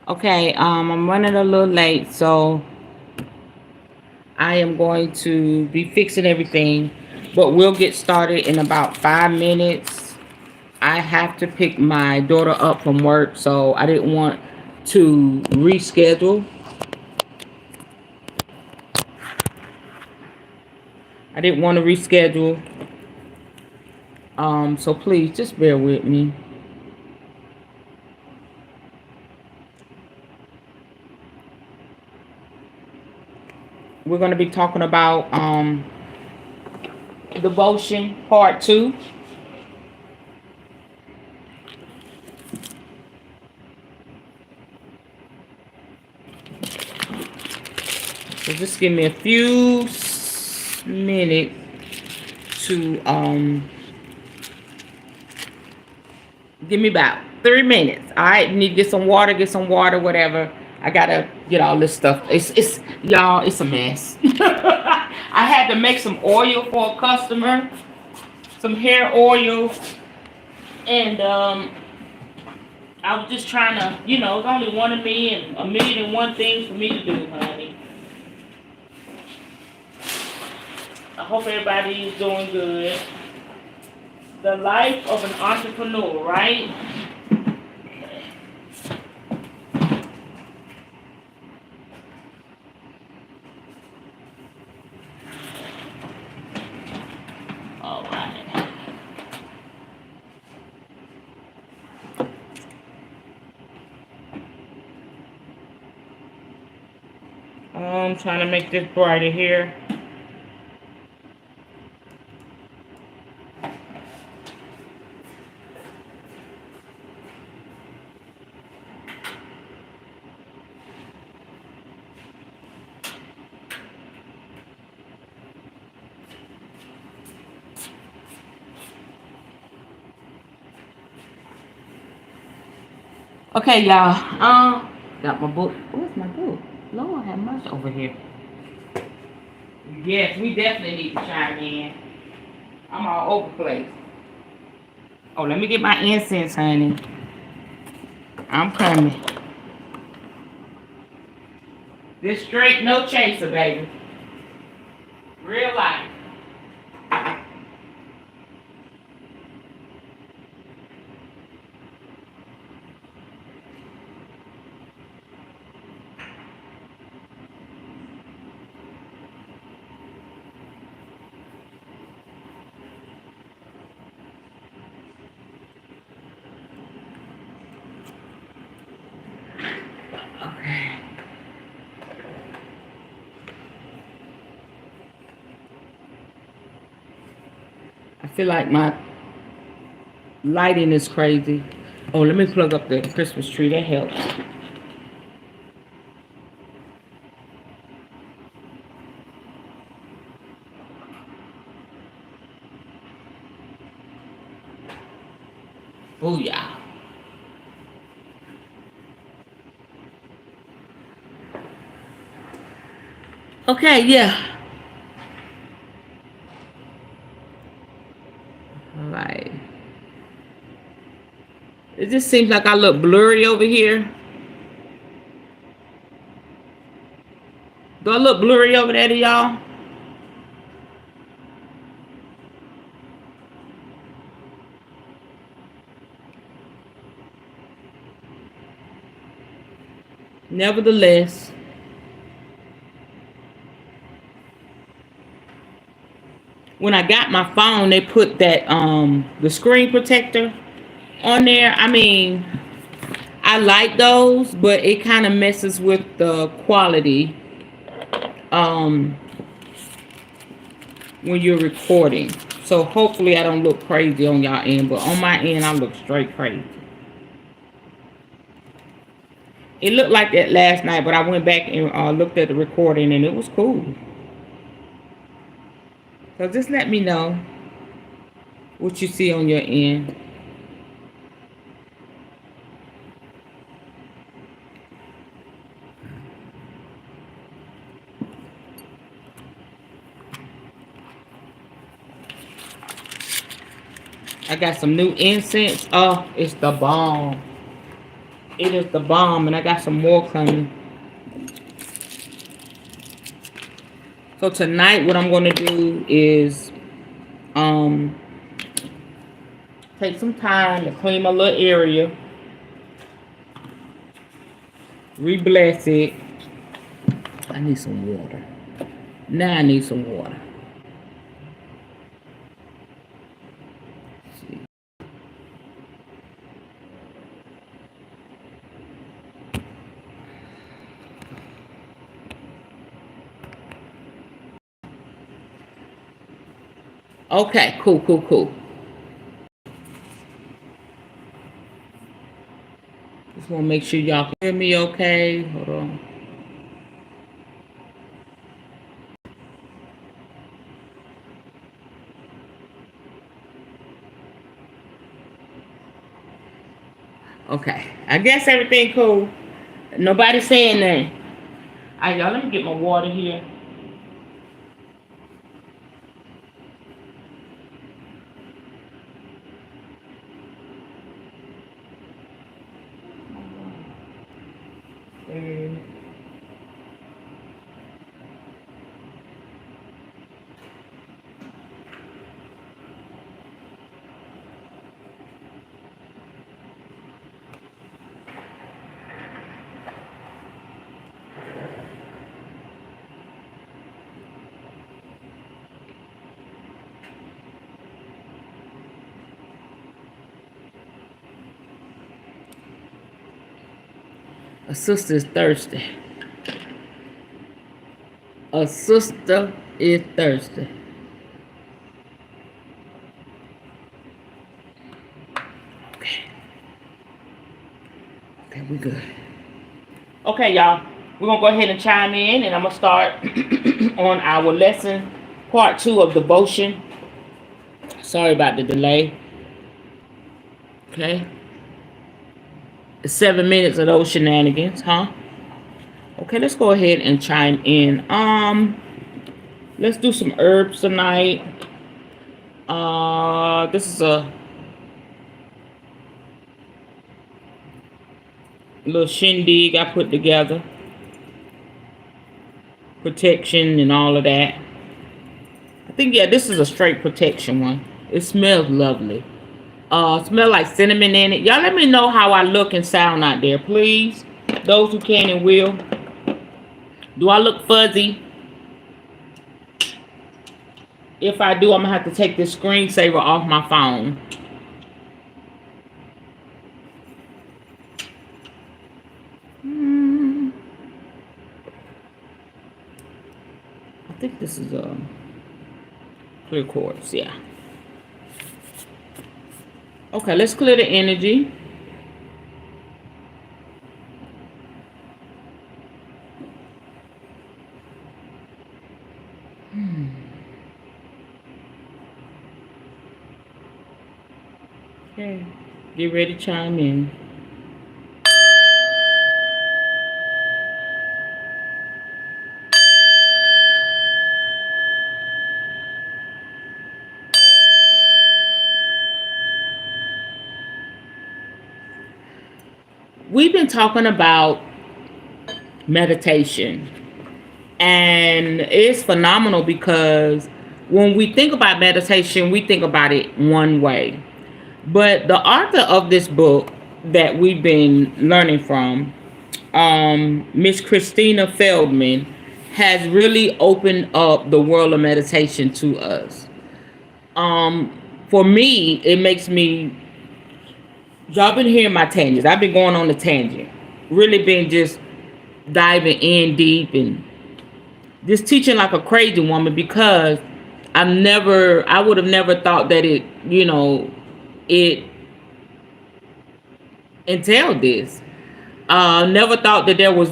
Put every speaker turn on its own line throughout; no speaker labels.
Okay, I'm running a little late, so I am going to be fixing everything, but we'll get started in about 5 minutes. I have to pick my daughter up from work, so I didn't want to reschedule. I didn't want to reschedule. So please just bear with me. We're going to be talking about devotion part 2. So just give me a few minutes to give me about 3 minutes. All right, need to get some water, whatever. I gotta get all this stuff. It's y'all, it's a mess. I had to make some oil for a customer, some hair oil, and I was just trying to, it's only one of me and a million and one things for me to do, honey. I hope everybody is doing good. The life of an entrepreneur, right? All right. I'm trying to make this brighter here. Okay, y'all. Got my book. Where's my book? Lord have mercy over here. Yes, we definitely need to chime in. I'm all over the place. Oh, let me get my incense, honey. I'm coming. This straight, no chaser, baby. Real life. Okay. I feel like my lighting is crazy. Oh, let me plug up the Christmas tree. That helps. Oh, yeah. Okay, yeah. All right. It just seems like I look blurry over here. Do I look blurry over there to y'all? Nevertheless, when I got my phone, they put that the screen protector on there. I mean, I like those, but it kind of messes with the quality um when you're recording. So hopefully I don't look crazy on y'all end, but on my end I look straight crazy. It looked like that last night, but I went back and looked at the recording and it was cool. So just let me know what you see on your end. I got some new incense. Oh, it's the bomb. It is the bomb, and I got some more coming. So tonight, what I'm going to do is take some time to clean my little area, re-bless it. I need some water. Now I need some water. Let's see. Okay, cool. Just want to make sure y'all can hear me okay. Hold on. Okay, I guess everything cool. Nobody saying that. All right, y'all, let me get my water here. A sister is thirsty. A sister is thirsty. Okay, we good. Okay, y'all. We're going to go ahead and chime in, and I'm going to start on our lesson, part 2 of devotion. Sorry about the delay. Okay. 7 minutes of those shenanigans, huh? Okay, let's go ahead and chime in. Let's do some herbs tonight. This is a little shindig I put together. Protection and all of that. I think, yeah, this is a straight protection one. It smells lovely. Smell like cinnamon in it. Y'all let me know how I look and sound out there, please. Those who can and will. Do I look fuzzy? If I do, I'm going to have to take this screensaver off my phone. I think this is a clear quartz, yeah. Okay, let's clear the energy. Okay, get ready to chime in. We've been talking about meditation, and it's phenomenal because when we think about meditation, we think about it one way. But the author of this book that we've been learning from, Miss Christina Feldman, has really opened up the world of meditation to us. For me, it makes me, y'all been hearing my tangents. I've been going on the tangent. Really been just diving in deep and just teaching like a crazy woman, because I would have never thought that it entailed this. Never thought that there was,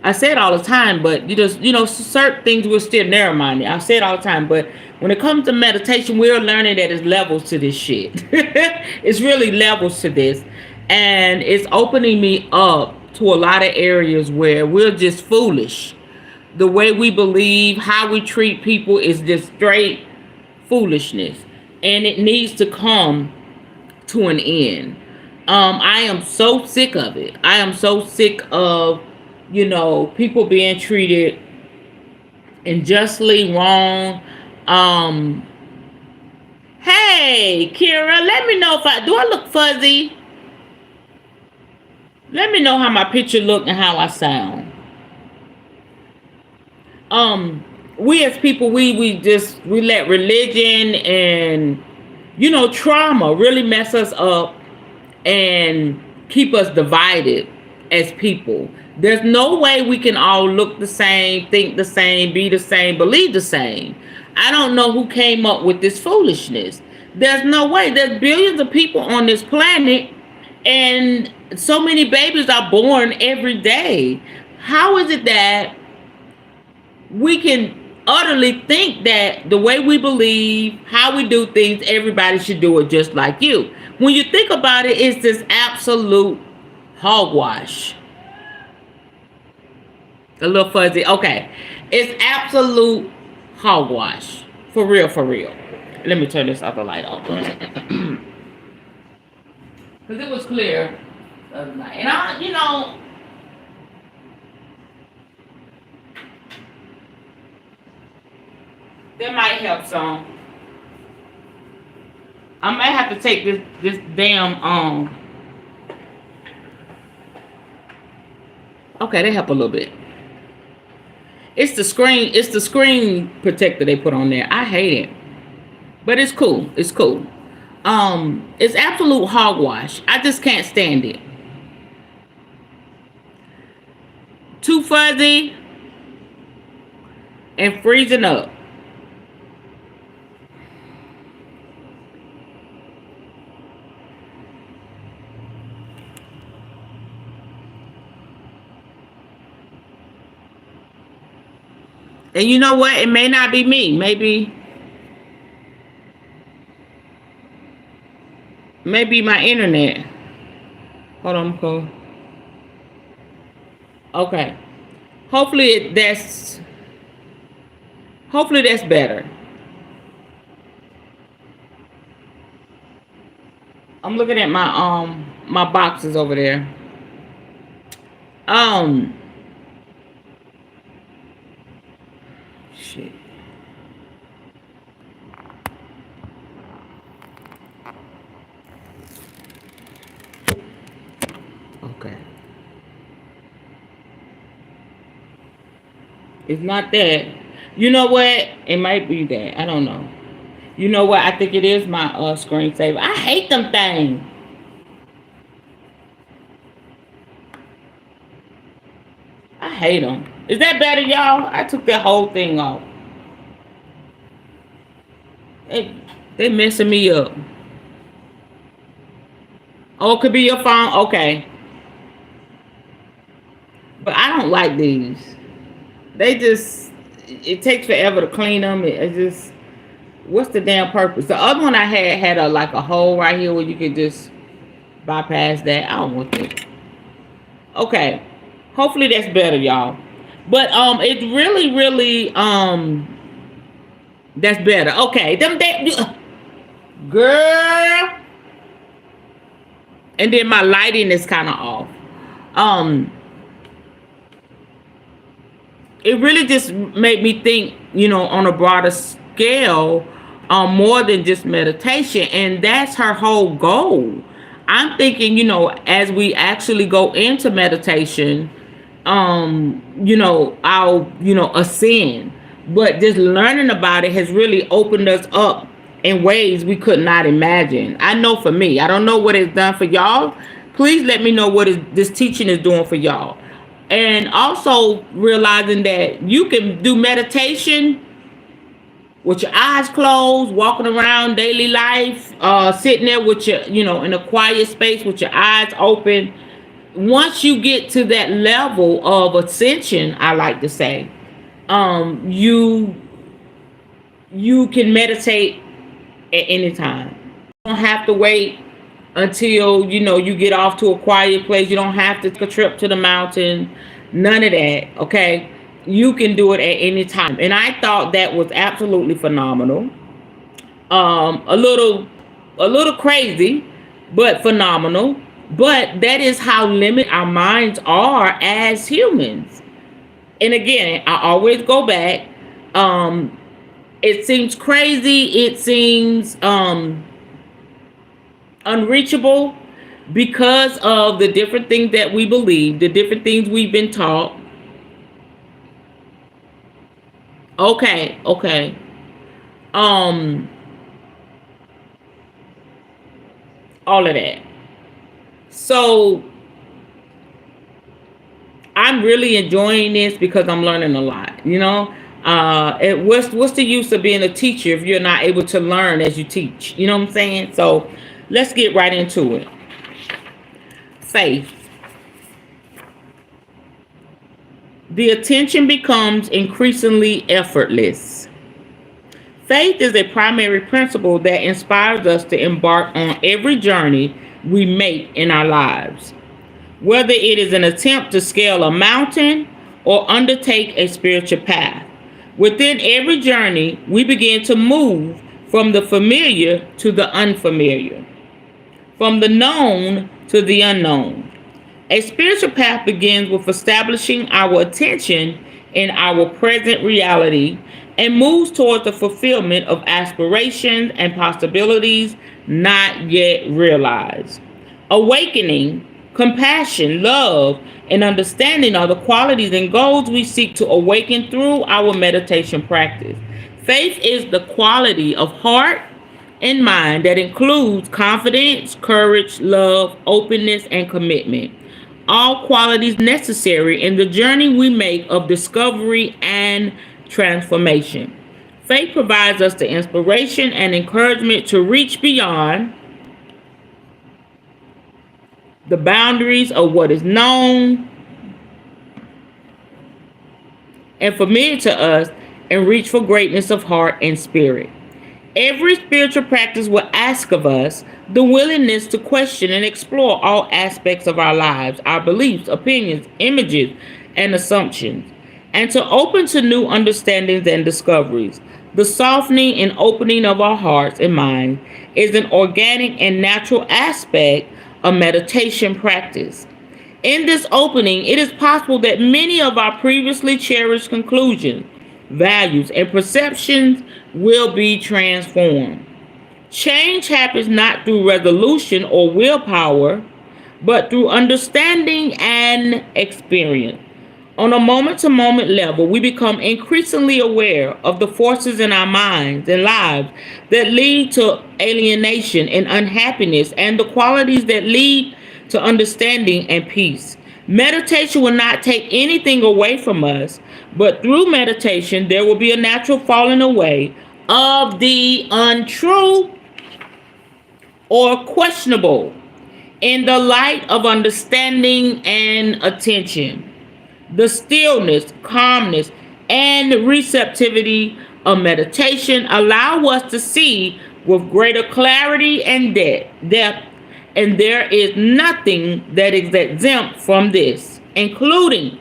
I say it all the time, but certain things we're still narrow-minded. I say it all the time, but when it comes to meditation, we're learning that there's levels to this shit. It's really levels to this. And it's opening me up to a lot of areas where we're just foolish. The way we believe, how we treat people is just straight foolishness. And it needs to come to an end. I am so sick of it. I am so sick of, people being treated unjustly wrong. Um, hey, Kira, let me know if I look fuzzy. Let me know how my picture look and how I sound. Um, we as people, we let religion and trauma really mess us up and keep us divided as people. There's no way we can all look the same, think the same, be the same, believe the same. I don't know who came up with this foolishness. There's no way. There's billions of people on this planet, and so many babies are born every day. How is it that we can utterly think that the way we believe, how we do things, everybody should do it just like you? When you think about it, it's this absolute hogwash. A little fuzzy. Okay. It's absolute hogwash. For real, for real. Let me turn this other light off. Because it was clear the other night. And that might help some. I might have to take this damn okay, they help a little bit. It's the screen protector they put on there. I hate it. But it's cool. It's cool. It's absolute hogwash. I just can't stand it. Too fuzzy and freezing up. And you know what? It may not be me. Maybe my internet. Hold on, cool. Okay. Hopefully that's better. I'm looking at my boxes over there. Shit. Okay. It's not that. You know what? It might be that. I don't know. You know what? I think it is my screensaver. I hate them things. I hate them. Is that better, y'all? I took that whole thing off. They messing me up. Oh, it could be your phone. Okay. But I don't like these. It takes forever to clean them. It just, what's the damn purpose? The other one I had a hole right here where you could just bypass that. I don't want that. Okay. Hopefully that's better, y'all. But it's really that's better. Okay. Girl. And then my lighting is kind of off. It really just made me think, on a broader scale, more than just meditation. And that's her whole goal. I'm thinking, as we actually go into meditation, I'll, ascend. But just learning about it has really opened us up in ways we could not imagine. I know for me. I don't know what it's done for y'all. Please let me know what this teaching is doing for y'all. And also realizing that you can do meditation with your eyes closed, walking around daily life, sitting there with your, in a quiet space with your eyes open. Once you get to that level of ascension, I like to say, you can meditate at any time. You don't have to wait until you get off to a quiet place. You don't have to take a trip to the mountain. None of that. Okay, you can do it at any time. And I thought that was absolutely phenomenal. A little crazy, but phenomenal. But that is how limited our minds are as humans. And again, I always go back. Um, it seems crazy. It seems unreachable because of the different things that we believe, the different things we've been taught. Okay, okay. Um, all of that. So I'm really enjoying this because I'm learning a lot. What's the use of being a teacher if you're not able to learn as you teach? You know what I'm saying? So let's get right into it. Faith. The attention becomes increasingly effortless. Faith is a primary principle that inspires us to embark on every journey we make in our lives, whether it is an attempt to scale a mountain or undertake a spiritual path. Within every journey, we begin to move from the familiar to the unfamiliar, from the known to the unknown. A spiritual path begins with establishing our attention in our present reality and moves towards the fulfillment of aspirations and possibilities not yet realized. Awakening, compassion, love, and understanding are the qualities and goals we seek to awaken through our meditation practice. Faith is the quality of heart and mind that includes confidence, courage, love, openness, and commitment. All qualities necessary in the journey we make of discovery and transformation. Faith provides us the inspiration and encouragement to reach beyond the boundaries of what is known and familiar to us and reach for greatness of heart and spirit. Every spiritual practice will ask of us the willingness to question and explore all aspects of our lives, our beliefs, opinions, images, and assumptions, and to open to new understandings and discoveries. The softening and opening of our hearts and minds is an organic and natural aspect of meditation practice. In this opening, it is possible that many of our previously cherished conclusions, values, and perceptions will be transformed. Change happens not through resolution or willpower, but through understanding and experience. On a moment to moment level, we become increasingly aware of the forces in our minds and lives that lead to alienation and unhappiness, and the qualities that lead to understanding and peace. Meditation will not take anything away from us, but through meditation, there will be a natural falling away of the untrue or questionable in the light of understanding and attention. The stillness, calmness, and receptivity of meditation allow us to see with greater clarity and depth, and there is nothing that is exempt from this, including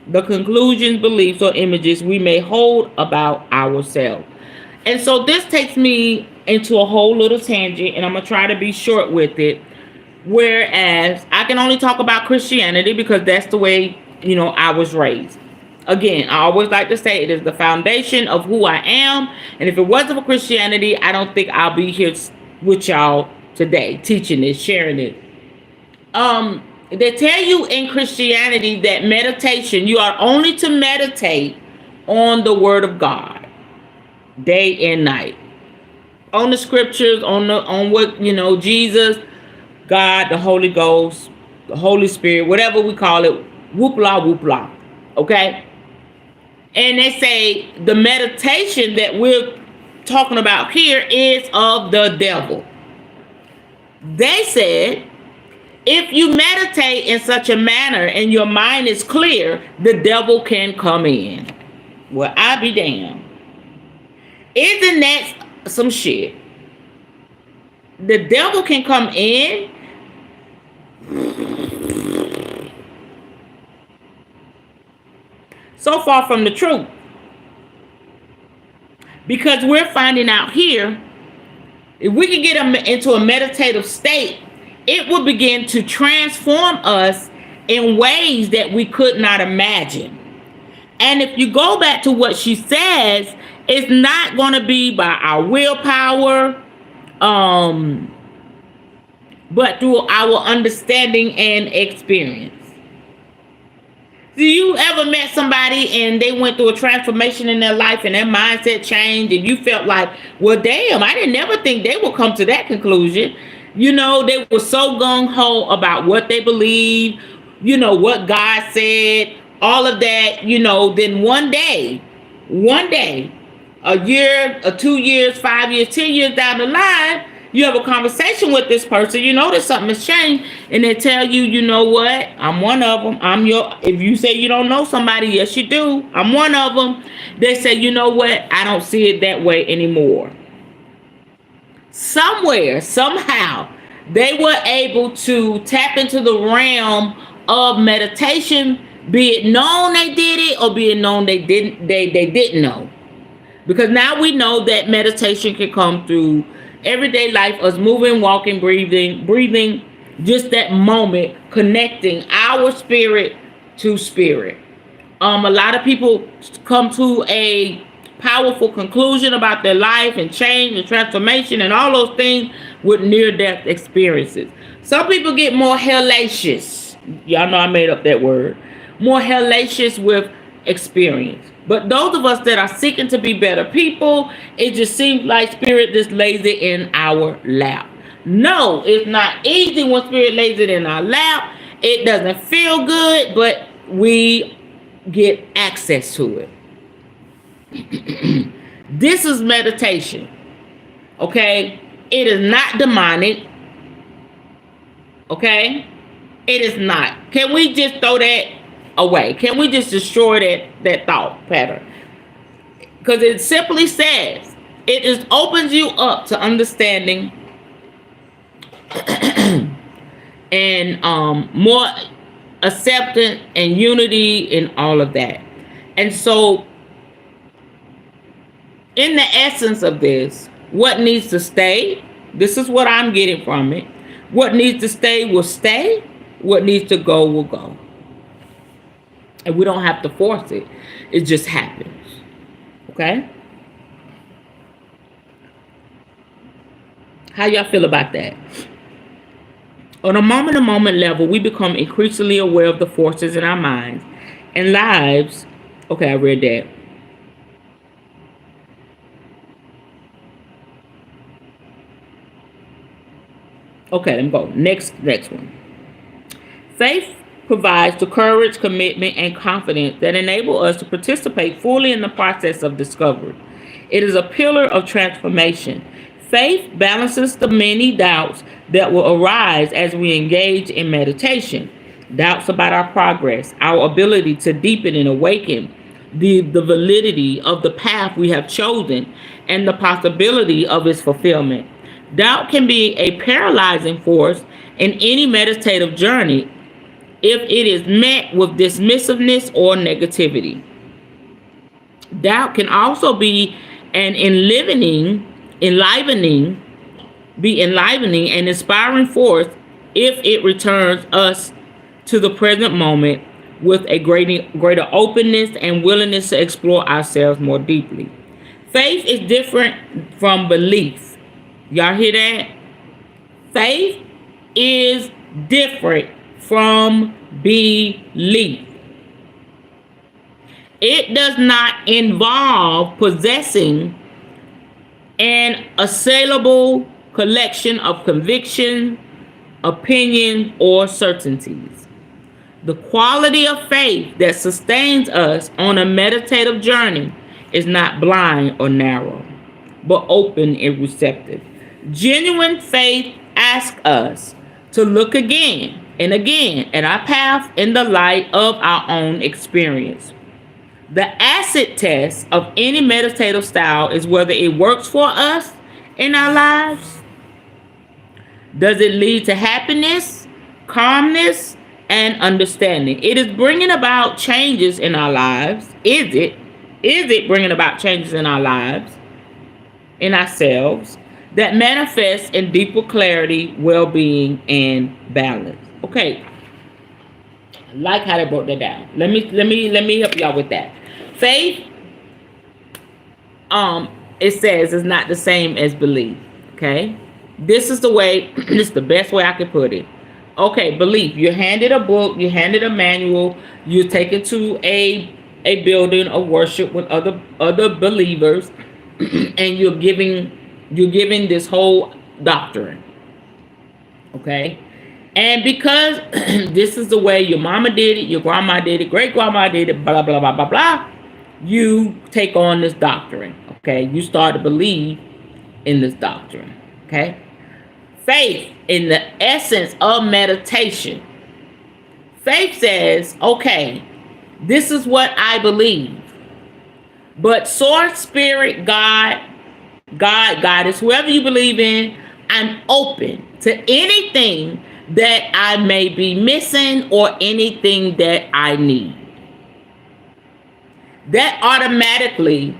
the conclusions, beliefs, or images we may hold about ourselves. And so this takes me into a whole little tangent, and I'm going to try to be short with it. Whereas I can only talk about Christianity because that's the way, I was raised. Again, I always like to say it is the foundation of who I am. And if it wasn't for Christianity, I don't think I'll be here with y'all today, teaching this, sharing it. They tell you in Christianity that meditation, you are only to meditate on the word of God day and night, on the scriptures, on what Jesus, God, the Holy Ghost, the Holy Spirit, whatever we call it, whoop la, okay? And they say the meditation that we're talking about here is of the devil. They said if you meditate in such a manner and your mind is clear, the devil can come in. Well, I be damned. Isn't that some shit? The devil can come in. So far from the truth. Because we're finding out here, if we can get into a meditative state it will begin to transform us in ways that we could not imagine. And if you go back to what she says, it's not going to be by our willpower, but through our understanding and experience. Do you ever met somebody and they went through a transformation in their life and their mindset changed and you felt like, well, damn, I didn't never think they would come to that conclusion. You know, they were so gung-ho about what they believe, you know, what God said, all of that, you know, then one day, a year, or 2 years, 5 years, 10 years down the line, you have a conversation with this person, you notice something has changed, and they tell you, you know what, I'm one of them. If you say you don't know somebody, yes you do. I'm one of them. They say, you know what, I don't see it that way anymore. Somewhere, somehow, they were able to tap into the realm of meditation, be it known they did it or be it known they didn't know. Because now we know that meditation can come through everyday life, us moving, walking, breathing, just that moment, connecting our spirit to spirit. A lot of people come to a powerful conclusion about their life and change and transformation and all those things with near-death experiences. Some people get more hellacious. Y'all know I made up that word. More hellacious with experience. But those of us that are seeking to be better people, it just seems like spirit just lays it in our lap. No, it's not easy when spirit lays it in our lap. It doesn't feel good, but we get access to it. This is meditation. Okay? It is not demonic. Okay? It is not. Can we just throw that away? Can we just destroy that thought pattern? Because it simply says it just opens you up to understanding and more acceptance and unity and all of that. And so in the essence of this, what needs to stay, this is what I'm getting from it. What needs to stay will stay. What needs to go will go. And we don't have to force it. It just happens. Okay? How y'all feel about that? On a moment-to-moment level, we become increasingly aware of the forces in our minds and lives. Okay, I read that. Okay, let me go. Next one. Faith provides the courage, commitment, and confidence that enable us to participate fully in the process of discovery. It is a pillar of transformation. Faith balances the many doubts that will arise as we engage in meditation. Doubts about our progress, our ability to deepen and awaken, the validity of the path we have chosen, and the possibility of its fulfillment. Doubt can be a paralyzing force in any meditative journey if it is met with dismissiveness or negativity. Doubt can also be an enlivening and inspiring force if it returns us to the present moment with a greater openness and willingness to explore ourselves more deeply. Faith is different from belief. Y'all hear that? Faith is different from belief. It does not involve possessing an assailable collection of conviction, opinions, or certainties. The quality of faith that sustains us on a meditative journey is not blind or narrow, but open and receptive. Genuine faith asks us to look again and again at our path in the light of our own experience. The acid test of any meditative style is whether it works for us in our lives. Does it lead to happiness, calmness, and understanding? It is bringing about changes in our lives. Is it bringing about changes in our lives, in ourselves? that manifests in deeper clarity, well-being, and balance. Okay, I like how they broke that down. Let me help y'all with that. Faith, it says, is not the same as belief. Okay, this is the way. This is the best way I can put it. Okay, belief. You're handed a book. You're handed a manual. You're taken to a building of worship with other believers, and you're giving this whole doctrine. Okay, and because this is the way your mama did it, your grandma did it, great grandma did it, blah blah blah blah blah, you take on this doctrine. Okay, you start to believe in this doctrine. Okay, faith in the essence of meditation. Faith says, okay, this is what I believe. But source, spirit, God is whoever you believe in, I'm open to anything that I may be missing or anything that I need. That automatically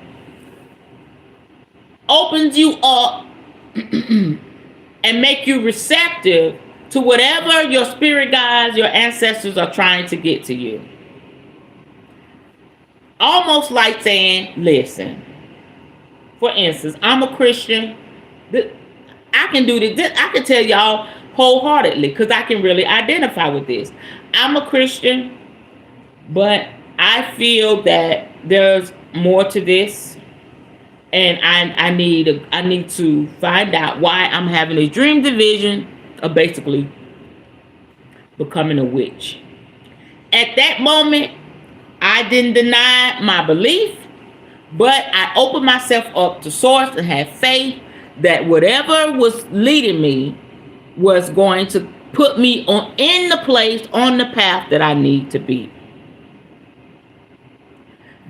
opens you up and make you receptive to whatever your spirit guides, your ancestors are trying to get to you. Almost like saying, listen, for instance, I'm a Christian. I can do this. I can tell y'all wholeheartedly because I can really identify with this. I'm a Christian, but I feel that there's more to this. And I need to find out why I'm having a dream division of basically becoming a witch. At that moment, I didn't deny my belief, but I opened myself up to source and had faith that whatever was leading me was going to put me in the place, on the path that I need to be.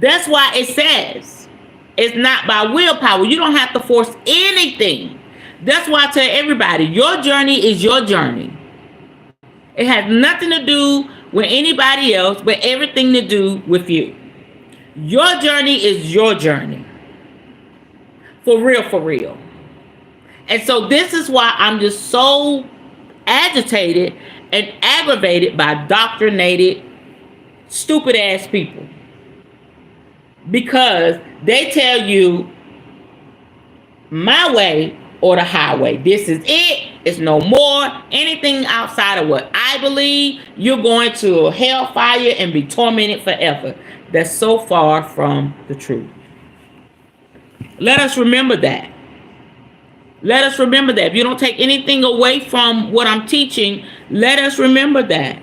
That's why it says it's not by willpower. You don't have to force anything. That's why I tell everybody, your journey is your journey. It has nothing to do with anybody else, but everything to do with you. Your journey is your journey. For real, for real. And so this is why I'm just so agitated and aggravated by doctrinated, stupid ass people. Because they tell you my way or the highway. This is it. It's no more. Anything outside of what I believe, you're going to hellfire and be tormented forever. That's so far from the truth. Let us remember that. Let us remember that. If you don't take anything away from what I'm teaching, let us remember that.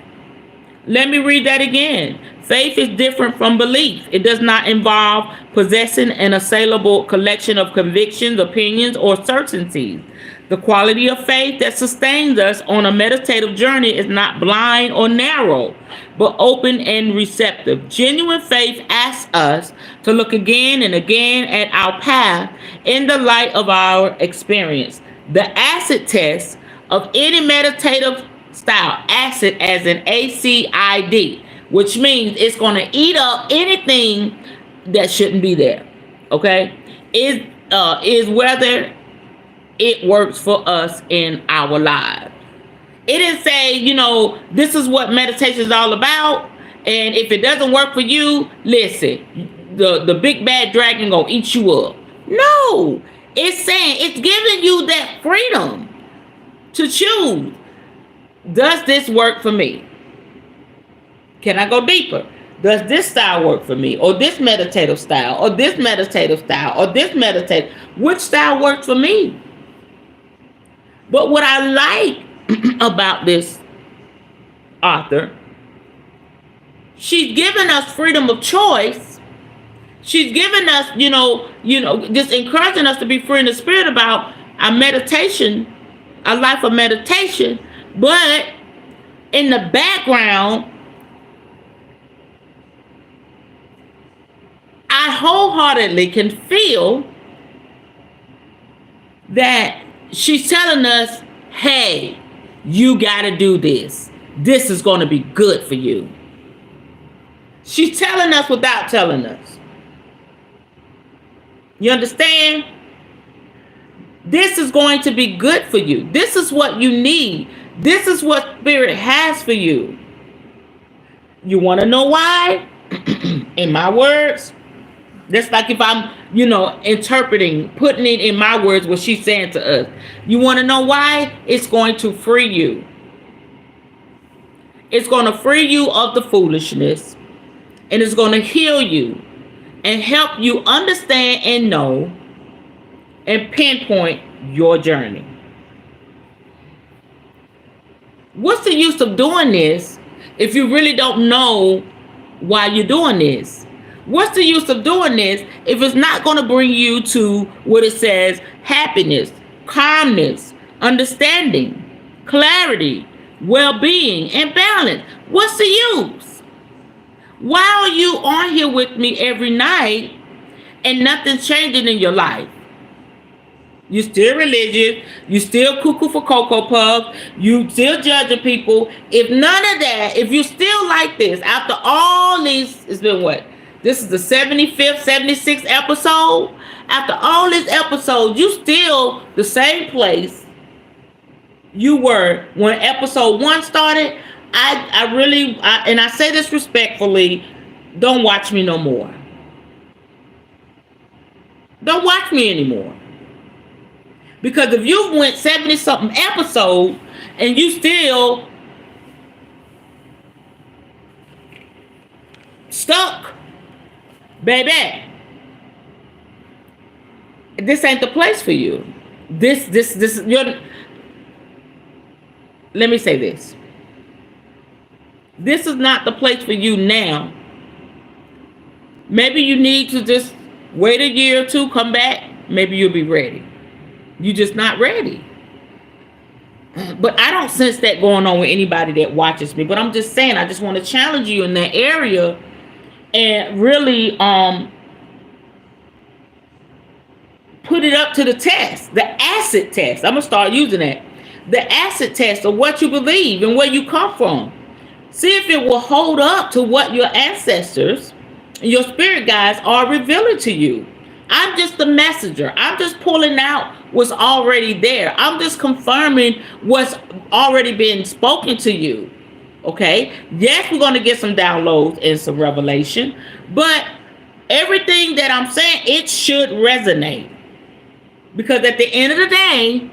Let me read that again. Faith is different from belief. It does not involve possessing an assailable collection of convictions, opinions, or certainties. The quality of faith that sustains us on a meditative journey is not blind or narrow, but open and receptive. Genuine faith asks us to look again and again at our path in the light of our experience. The acid test of any meditative style, acid as in ACID, which means it's going to eat up anything that shouldn't be there. Okay, is whether it works for us in our lives. It didn't say, this is what meditation is all about, and if it doesn't work for you, listen, the big bad dragon gonna eat you up. No, it's saying, it's giving you that freedom to choose. Does this work for me? Can I go deeper? Does this style work for me? Or this meditative style? Or this meditative style? Or this meditative? Which style works for me? But what I like about this author, she's given us freedom of choice. She's given us, just encouraging us to be free in the spirit about our meditation, our life of meditation. But in the background, I wholeheartedly can feel that she's telling us, hey, you got to do this. This is going to be good for you. She's telling us without telling us. You understand? This is going to be good for you. This is what you need. This is what Spirit has for you. You want to know why? In my words, that's like if I'm, interpreting, putting it in my words, what she's saying to us. You want to know why? It's going to free you. It's going to free you of the foolishness, and it's going to heal you and help you understand and know and pinpoint your journey. What's the use of doing this if you really don't know why you're doing this? What's the use of doing this if it's not going to bring you to what it says: happiness, calmness, understanding, clarity, well-being, and balance? What's the use? Why are you on here with me every night and nothing's changing in your life? You still religious. You still cuckoo for Cocoa Puffs. You still judging people. If none of that, if you still like this, after all these, it's been what? This is the 75th, 76th episode. After all these episodes, you still the same place you were when episode 1 started. I really, and I say this respectfully, don't watch me no more. Don't watch me anymore. Because if you went 70-something episodes and you still stuck, baby, this ain't the place for you. This, let me say this. This is not the place for you now. Maybe you need to just wait a year or two, come back. Maybe you'll be ready. You're just not ready. But I don't sense that going on with anybody that watches me. But I'm just saying, I just want to challenge you in that area and really put it up to the test, the acid test. I'm going to start using that. The acid test of what you believe and where you come from. See if it will hold up to what your ancestors and your spirit guides are revealing to you. I'm just the messenger. I'm just pulling out what's already there. I'm just confirming what's already been spoken to you. Okay? Yes, we're going to get some downloads and some revelation, but everything that I'm saying, it should resonate. Because at the end of the day,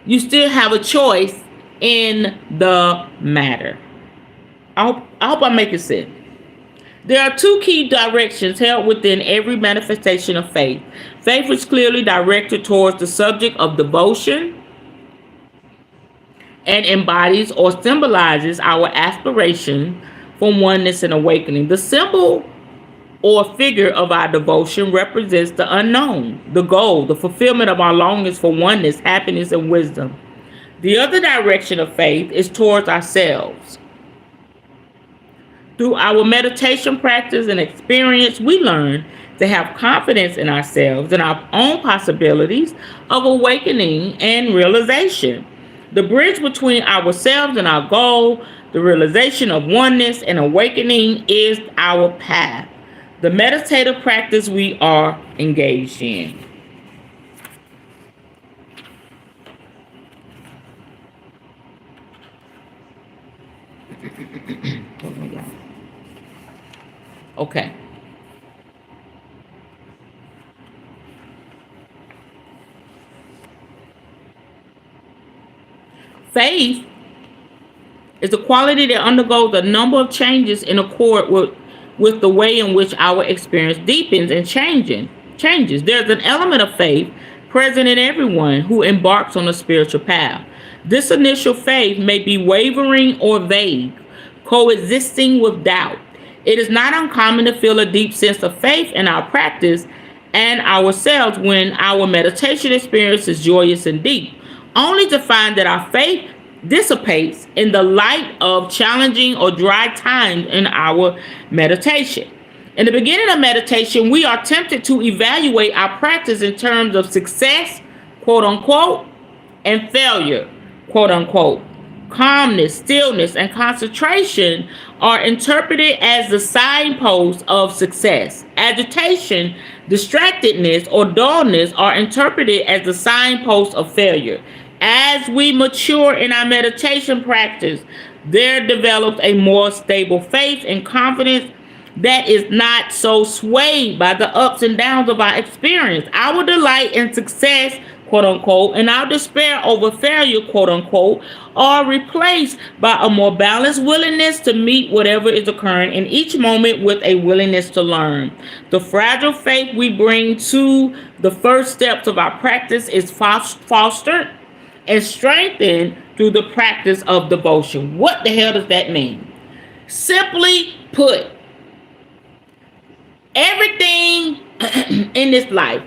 you still have a choice in the matter. I hope I'm making sense. There are 2 key directions held within every manifestation of faith. Faith is clearly directed towards the subject of devotion and embodies or symbolizes our aspiration for oneness and awakening. The symbol or figure of our devotion represents the unknown, the goal, the fulfillment of our longings for oneness, happiness, and wisdom. The other direction of faith is towards ourselves. Through our meditation practice and experience, we learn to have confidence in ourselves and our own possibilities of awakening and realization. The bridge between ourselves and our goal, the realization of oneness and awakening, is our path, the meditative practice we are engaged in. Okay. Faith is a quality that undergoes a number of changes in accord with the way in which our experience deepens and changes. There's an element of faith present in everyone who embarks on a spiritual path. This initial faith may be wavering or vague, coexisting with doubt. It is not uncommon to feel a deep sense of faith in our practice and ourselves when our meditation experience is joyous and deep, only to find that our faith dissipates in the light of challenging or dry times in our meditation. In the beginning of meditation, we are tempted to evaluate our practice in terms of success, quote unquote, and failure, quote unquote. calmness, stillness, and concentration are interpreted as the signposts of success. Agitation, distractedness, or dullness are interpreted as the signposts of failure. As we mature in our meditation practice, there develops a more stable faith and confidence that is not so swayed by the ups and downs of our experience. Our delight in success, quote unquote, and our despair over failure, quote unquote, are replaced by a more balanced willingness to meet whatever is occurring in each moment with a willingness to learn. The fragile faith we bring to the first steps of our practice is fostered and strengthened through the practice of devotion. What the hell does that mean? Simply put, everything in this life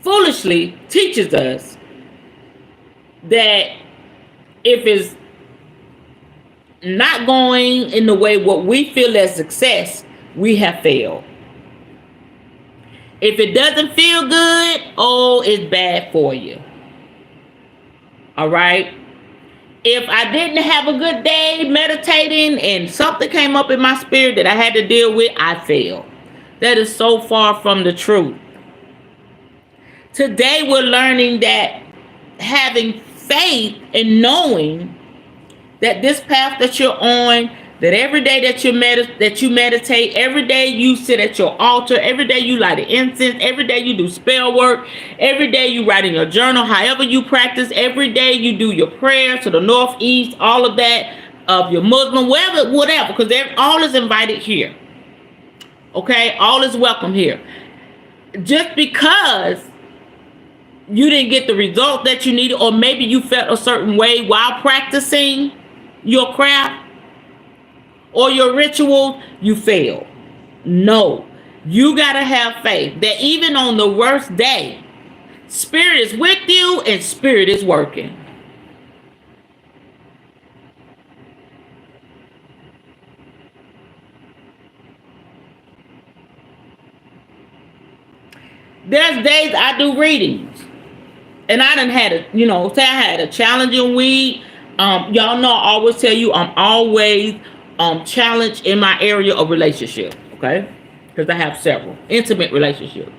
foolishly teaches us that if it's not going in the way what we feel as success, we have failed. If it doesn't feel good, oh, it's bad for you. All right? If I didn't have a good day meditating and something came up in my spirit that I had to deal with, I failed. That is so far from the truth. Today we're learning that having faith and knowing that this path that you're on, that every day that you meditate, every day you sit at your altar, every day you light an incense, every day you do spell work, every day you write in your journal, however you practice, every day you do your prayers to the north, east, all of that, of your Muslim, whatever, because all is invited here. Okay, all is welcome here. Just because you didn't get the result that you needed, or maybe you felt a certain way while practicing your craft or your rituals, you failed. No, you gotta have faith that even on the worst day, Spirit is with you and Spirit is working. There's days I do readings, and I done had say I had a challenging week. Y'all know I always tell you I'm always challenged in my area of relationship, okay? Because I have several intimate relationships.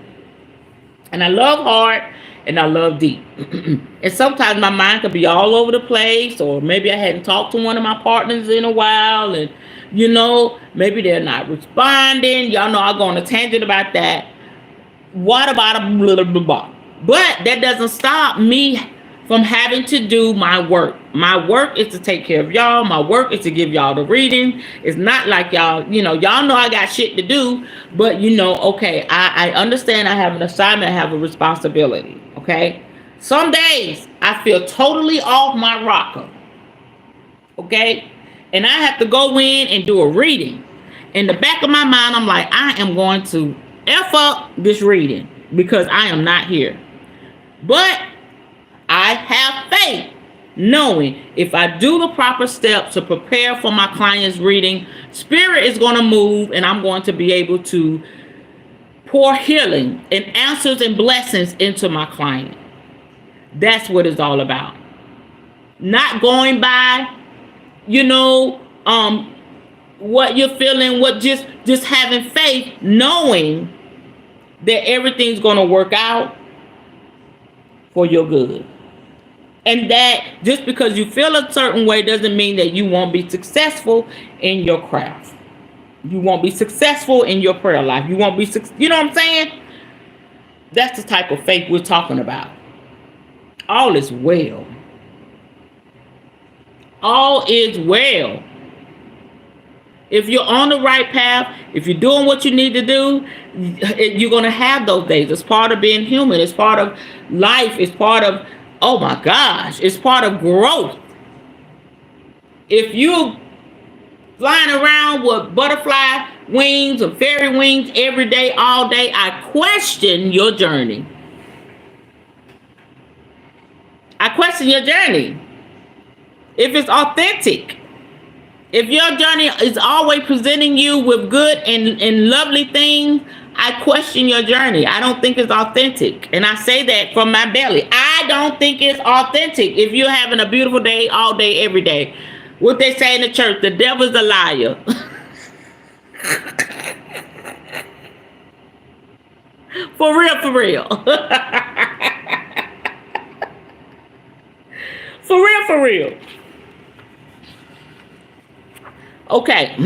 And I love hard and I love deep. And sometimes my mind could be all over the place, or maybe I hadn't talked to one of my partners in a while, and maybe they're not responding. Y'all know I go on a tangent about that. What about a blah, blah, blah. But that doesn't stop me from having to do my work. My work is to take care of y'all. My work is to give y'all the reading. It's not like y'all know I got shit to do, but okay, I understand I have an assignment, I have a responsibility, okay? Some days I feel totally off my rocker, okay? And I have to go in and do a reading. In the back of my mind, I'm like, I am going to F up this reading because I am not here. But I have faith knowing if I do the proper steps to prepare for my client's reading, Spirit is going to move and I'm going to be able to pour healing and answers and blessings into my client. That's what it's all about. Not going by, what you're feeling, just having faith, knowing that everything's going to work out for your good. And that just because you feel a certain way doesn't mean that you won't be successful in your craft. You won't be successful in your prayer life. You won't be, you know what I'm saying? That's the type of faith we're talking about. All is well. All is well. If you're on the right path, if you're doing what you need to do, you're going to have those days. It's part of being human. It's part of life. It's part of, oh my gosh, it's part of growth. If you're flying around with butterfly wings or fairy wings every day, all day, I question your journey. I question your journey. If it's authentic. If your journey is always presenting you with good and lovely things, I question your journey. I don't think it's authentic. And I say that from my belly. I don't think it's authentic. If you're having a beautiful day all day, every day, what they say in the church, the devil's a liar. For real, for real. For real, for real. Okay.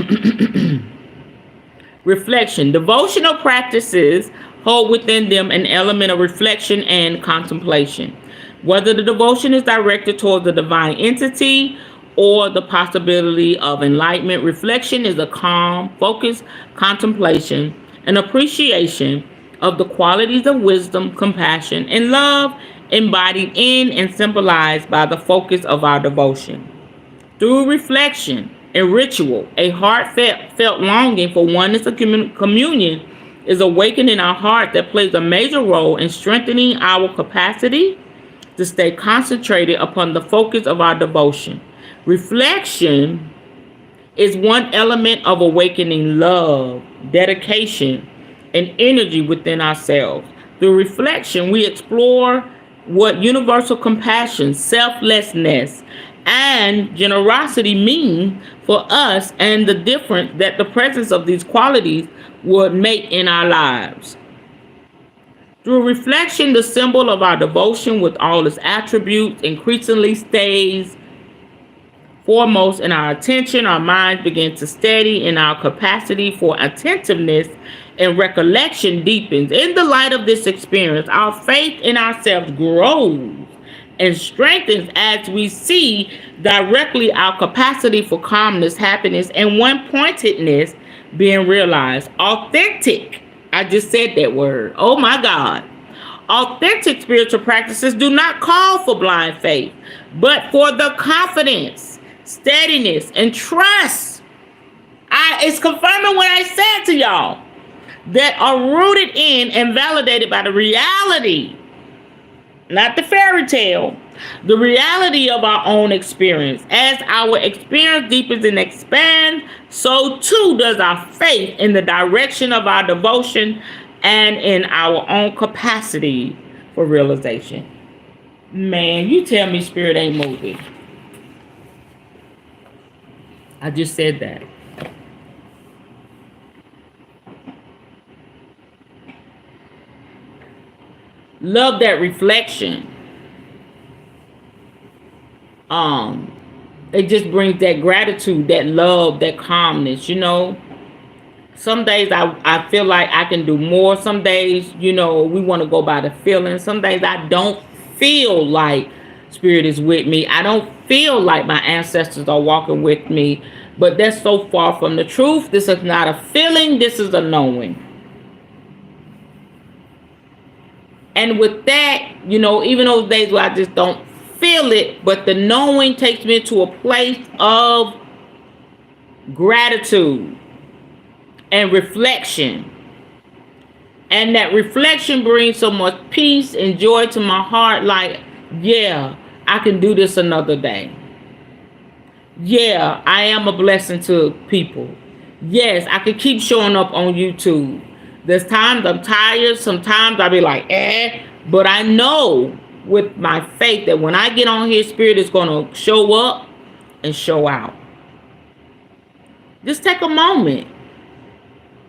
Reflection. Devotional practices hold within them an element of reflection and contemplation. Whether the devotion is directed towards the divine entity or the possibility of enlightenment, reflection is a calm, focused contemplation and appreciation of the qualities of wisdom, compassion, and love embodied in and symbolized by the focus of our devotion. Through reflection and ritual, a heartfelt longing for oneness of communion is awakened in our heart that plays a major role in strengthening our capacity to stay concentrated upon the focus of our devotion. Reflection is one element of awakening love, dedication, and energy within ourselves. Through reflection, we explore what universal compassion, selflessness, and generosity mean for us and the difference that the presence of these qualities would make in our lives. Through reflection, the symbol of our devotion with all its attributes increasingly stays foremost in our attention. Our minds begin to steady, and our capacity for attentiveness and recollection deepens. In the light of this experience, our faith in ourselves grows and strengthens as we see directly our capacity for calmness, happiness, and one-pointedness being realized. Authentic. I just said that word. Oh my God. Authentic spiritual practices do not call for blind faith, but for the confidence, steadiness, and trust. It's confirming what I said to y'all, that are rooted in and validated by the reality, not the fairy tale, the reality of our own experience. As our experience deepens and expands, so too does our faith in the direction of our devotion and in our own capacity for realization. Man, you tell me spirit ain't moving. I just said that. Love that reflection. It just brings that gratitude, that love, that calmness, you know. Some days I feel like I can do more. Some days, you know, we want to go by the feeling. Some days I don't feel like spirit is with me. I don't feel like my ancestors are walking with me. But that's so far from the truth. This is not a feeling. This is a knowing. And with that, you know, even those days where I just don't feel it, but the knowing takes me to a place of gratitude and reflection. And that reflection brings so much peace and joy to my heart. Like, yeah, I can do this another day. Yeah, I am a blessing to people. Yes, I can keep showing up on YouTube. There's times I'm tired. Sometimes I'll be like, but I know with my faith that when I get on here, spirit is going to show up and show out. Just take a moment.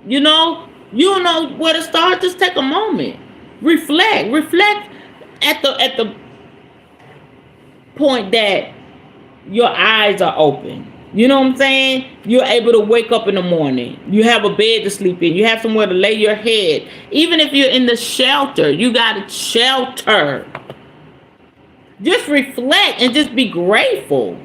You know, you don't know where to start. Just take a moment. Reflect at the point that your eyes are open. You know what I'm saying? You're able to wake up in the morning. You have a bed to sleep in. You have somewhere to lay your head. Even if you're in the shelter, you got a shelter. Just reflect and just be grateful.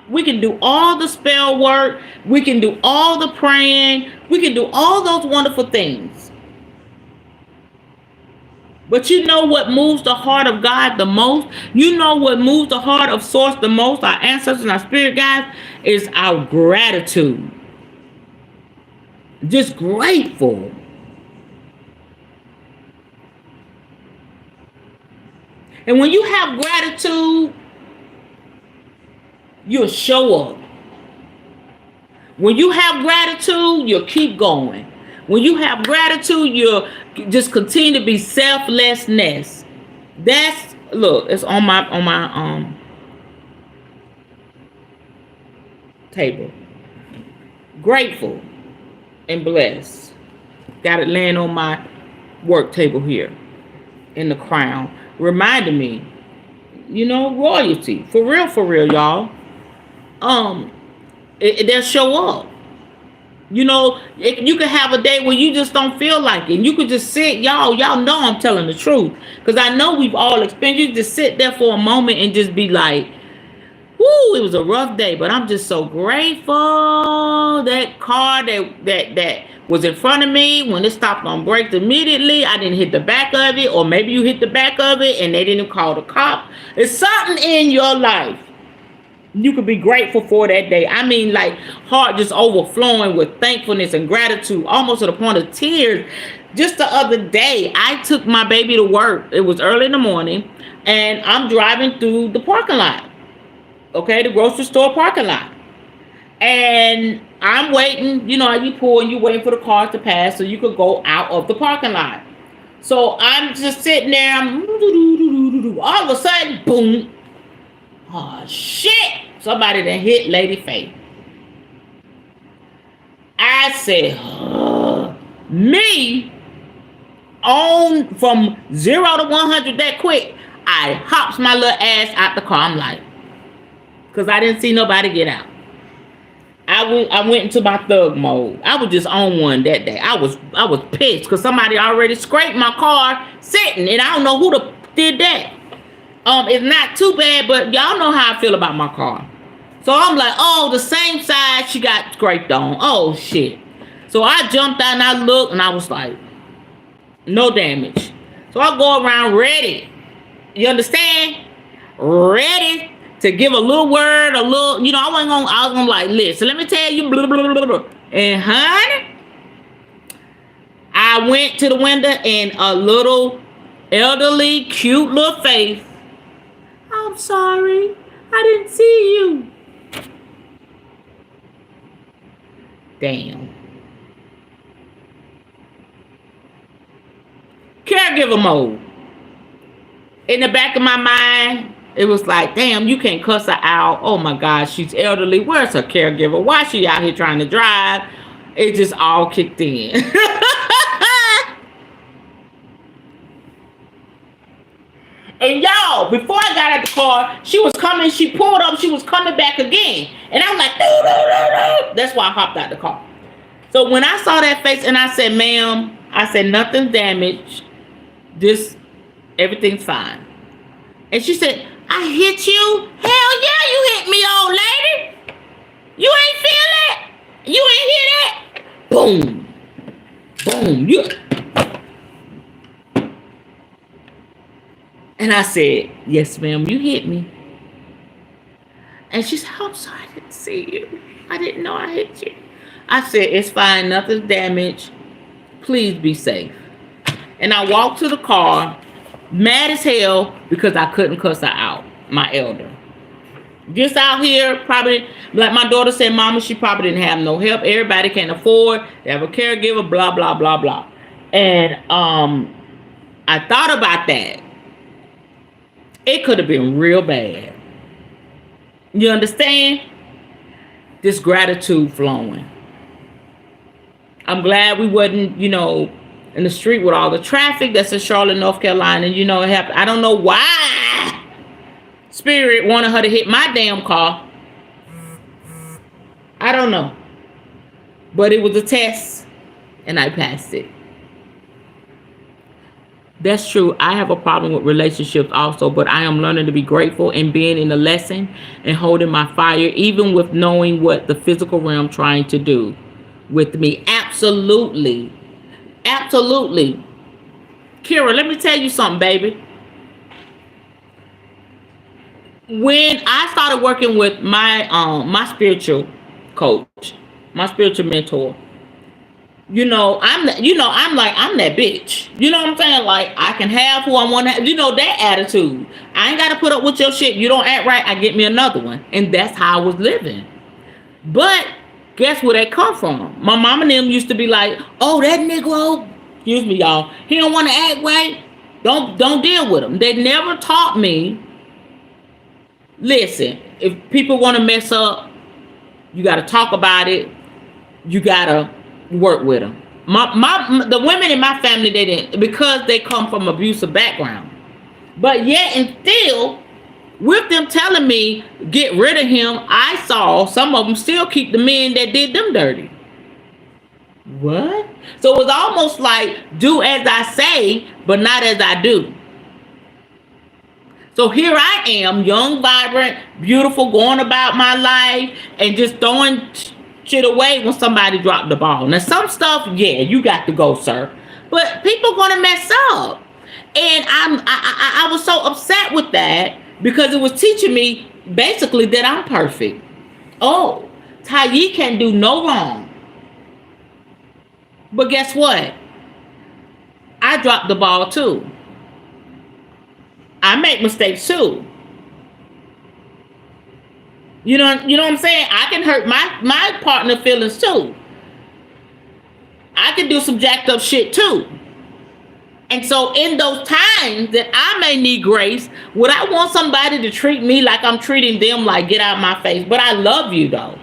We can do all the spell work. We can do all the praying. We can do all those wonderful things. But you know what moves the heart of God the most? You know what moves the heart of Source the most, our ancestors and our spirit guides, is our gratitude. Just grateful. And when you have gratitude, you'll show up. When you have gratitude, you'll keep going. When you have gratitude, you'll just continue to be selflessness. That's look, it's on my table. Grateful and blessed. Got it laying on my work table here in the crown. Reminding me, royalty. For real, y'all. They'll show up. You can have a day where you just don't feel like it. You could just sit, y'all know I'm telling the truth. Because I know we've all experienced. You just sit there for a moment and just be like, woo, it was a rough day, but I'm just so grateful. That car that was in front of me, when it stopped on brakes immediately, I didn't hit the back of it, or maybe you hit the back of it and they didn't call the cop. It's something in your life you could be grateful for that day. I mean, like, heart just overflowing with thankfulness and gratitude, almost to the point of tears. Just the other day, I took my baby to work. It was early in the morning, and I'm driving through the parking lot. Okay, the grocery store parking lot. And I'm waiting, you pull and you waiting for the cars to pass so you could go out of the parking lot. So I'm just sitting there, all of a sudden, boom. Oh, shit. Somebody done hit Lady Faye. I said, me, on from 0 to 100 that quick, I hops my little ass out the car. I'm like, because I didn't see nobody get out. I went into my thug mode. I was just on one that day. I was pissed because somebody already scraped my car sitting, and I don't know who did that. It's not too bad, but y'all know how I feel about my car. So I'm like, oh, the same side she got scraped on. Oh, shit. So I jumped out and I looked and I was like, no damage. So I go around ready. You understand? Ready to give a little word, I was gonna like, listen, let me tell you, blah, blah, blah, blah. And honey, I went to the window and a little elderly, cute little face. I'm sorry, I didn't see you. Damn. Caregiver mode. In the back of my mind, it was like, damn, you can't cuss her out. Oh my God, she's elderly. Where's her caregiver? Why is she out here trying to drive? It just all kicked in. And y'all, before I got out the car, she was coming, she pulled up, she was coming back again. And I'm like, doo, doo, doo, doo. That's why I hopped out the car. So when I saw that face and I said, ma'am, I said, nothing damaged. Everything's fine. And she said, I hit you? Hell yeah, you hit me, old lady. You ain't feel that? You ain't hear that? Boom. Boom. And I said, yes, ma'am, you hit me. And she said, I'm sorry, I didn't see you. I didn't know I hit you. I said, it's fine, nothing's damaged. Please be safe. And I walked to the car, mad as hell, because I couldn't cuss her out, my elder. Just out here, probably, like my daughter said, mama, she probably didn't have no help. Everybody can't afford to have a caregiver, blah, blah, blah, blah. And I thought about that. It could have been real bad. You understand? This gratitude flowing. I'm glad we wasn't, in the street with all the traffic that's in Charlotte, North Carolina. It happened. I don't know why Spirit wanted her to hit my damn car. I don't know. But it was a test, and I passed it. That's true. I have a problem with relationships also, but I am learning to be grateful and being in the lesson and holding my fire, even with knowing what the physical realm trying to do with me. Absolutely. Absolutely. Kira, let me tell you something, baby. When I started working with my spiritual coach, my spiritual mentor, I'm that bitch. You know what I'm saying? Like, I can have who I want to have. That attitude. I ain't got to put up with your shit. You don't act right, I get me another one. And that's how I was living. But Guess where they come from? My mom and them used to be like, "Oh, that Negro, excuse me, y'all. He don't want to act right. Don't deal with him." They never taught me. Listen, if people want to mess up, you got to talk about it. You got to work with them. The women in my family, they didn't, because they come from abusive background. But yet and still, with them telling me get rid of him, I saw some of them still keep the men that did them dirty. What? So it was almost like do as I say, but not as I do. So here I am, young, vibrant, beautiful, going about my life and just throwing shit away when somebody dropped the ball. Now some stuff, yeah, you got to go, sir. But people gonna mess up. And I was so upset with that because it was teaching me basically that I'm perfect. Oh, Tayi can do no wrong. But guess what? I dropped the ball too. I make mistakes too. You know what I'm saying? I can hurt my partner feelings too. I can do some jacked up shit too. And so in those times that I may need grace, would I want somebody to treat me like I'm treating them, like get out of my face? But I love you though.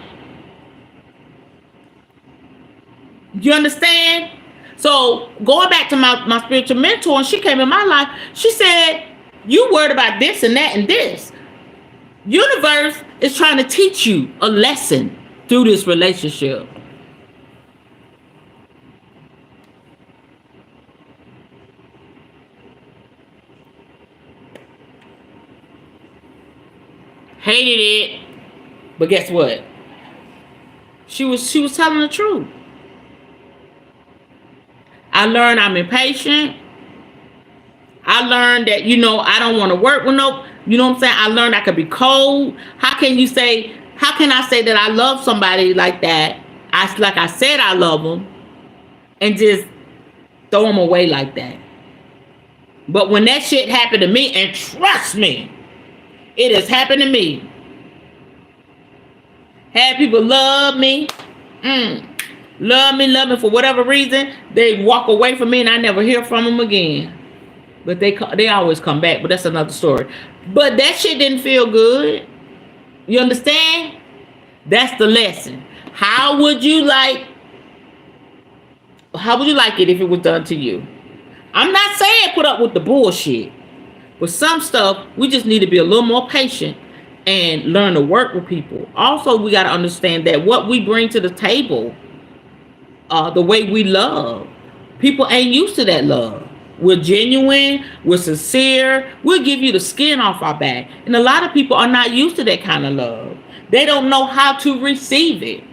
You understand? So going back to my spiritual mentor, and she came in my life, she said, you worried about this and that and this. Universe is trying to teach you a lesson through this relationship. Hated it, but guess what? She was telling the truth. I learned I'm impatient. I learned that, I don't want to work with no, you know what I'm saying? I learned I could be cold. How can I say that I love somebody like that? Like I said, I love them and just throw them away like that. But when that shit happened to me, and trust me, it has happened to me. Had people love me, love me for whatever reason, they walk away from me and I never hear from them again. But they always come back, but that's another story. But that shit didn't feel good. You understand? That's the lesson. How would you like it if it was done to you? I'm not saying put up with the bullshit. But some stuff, we just need to be a little more patient and learn to work with people. Also, we got to understand that what we bring to the table, the way we love, people ain't used to that love. We're genuine, we're sincere, we'll give you the skin off our back. And a lot of people are not used to that kind of love. They don't know how to receive it.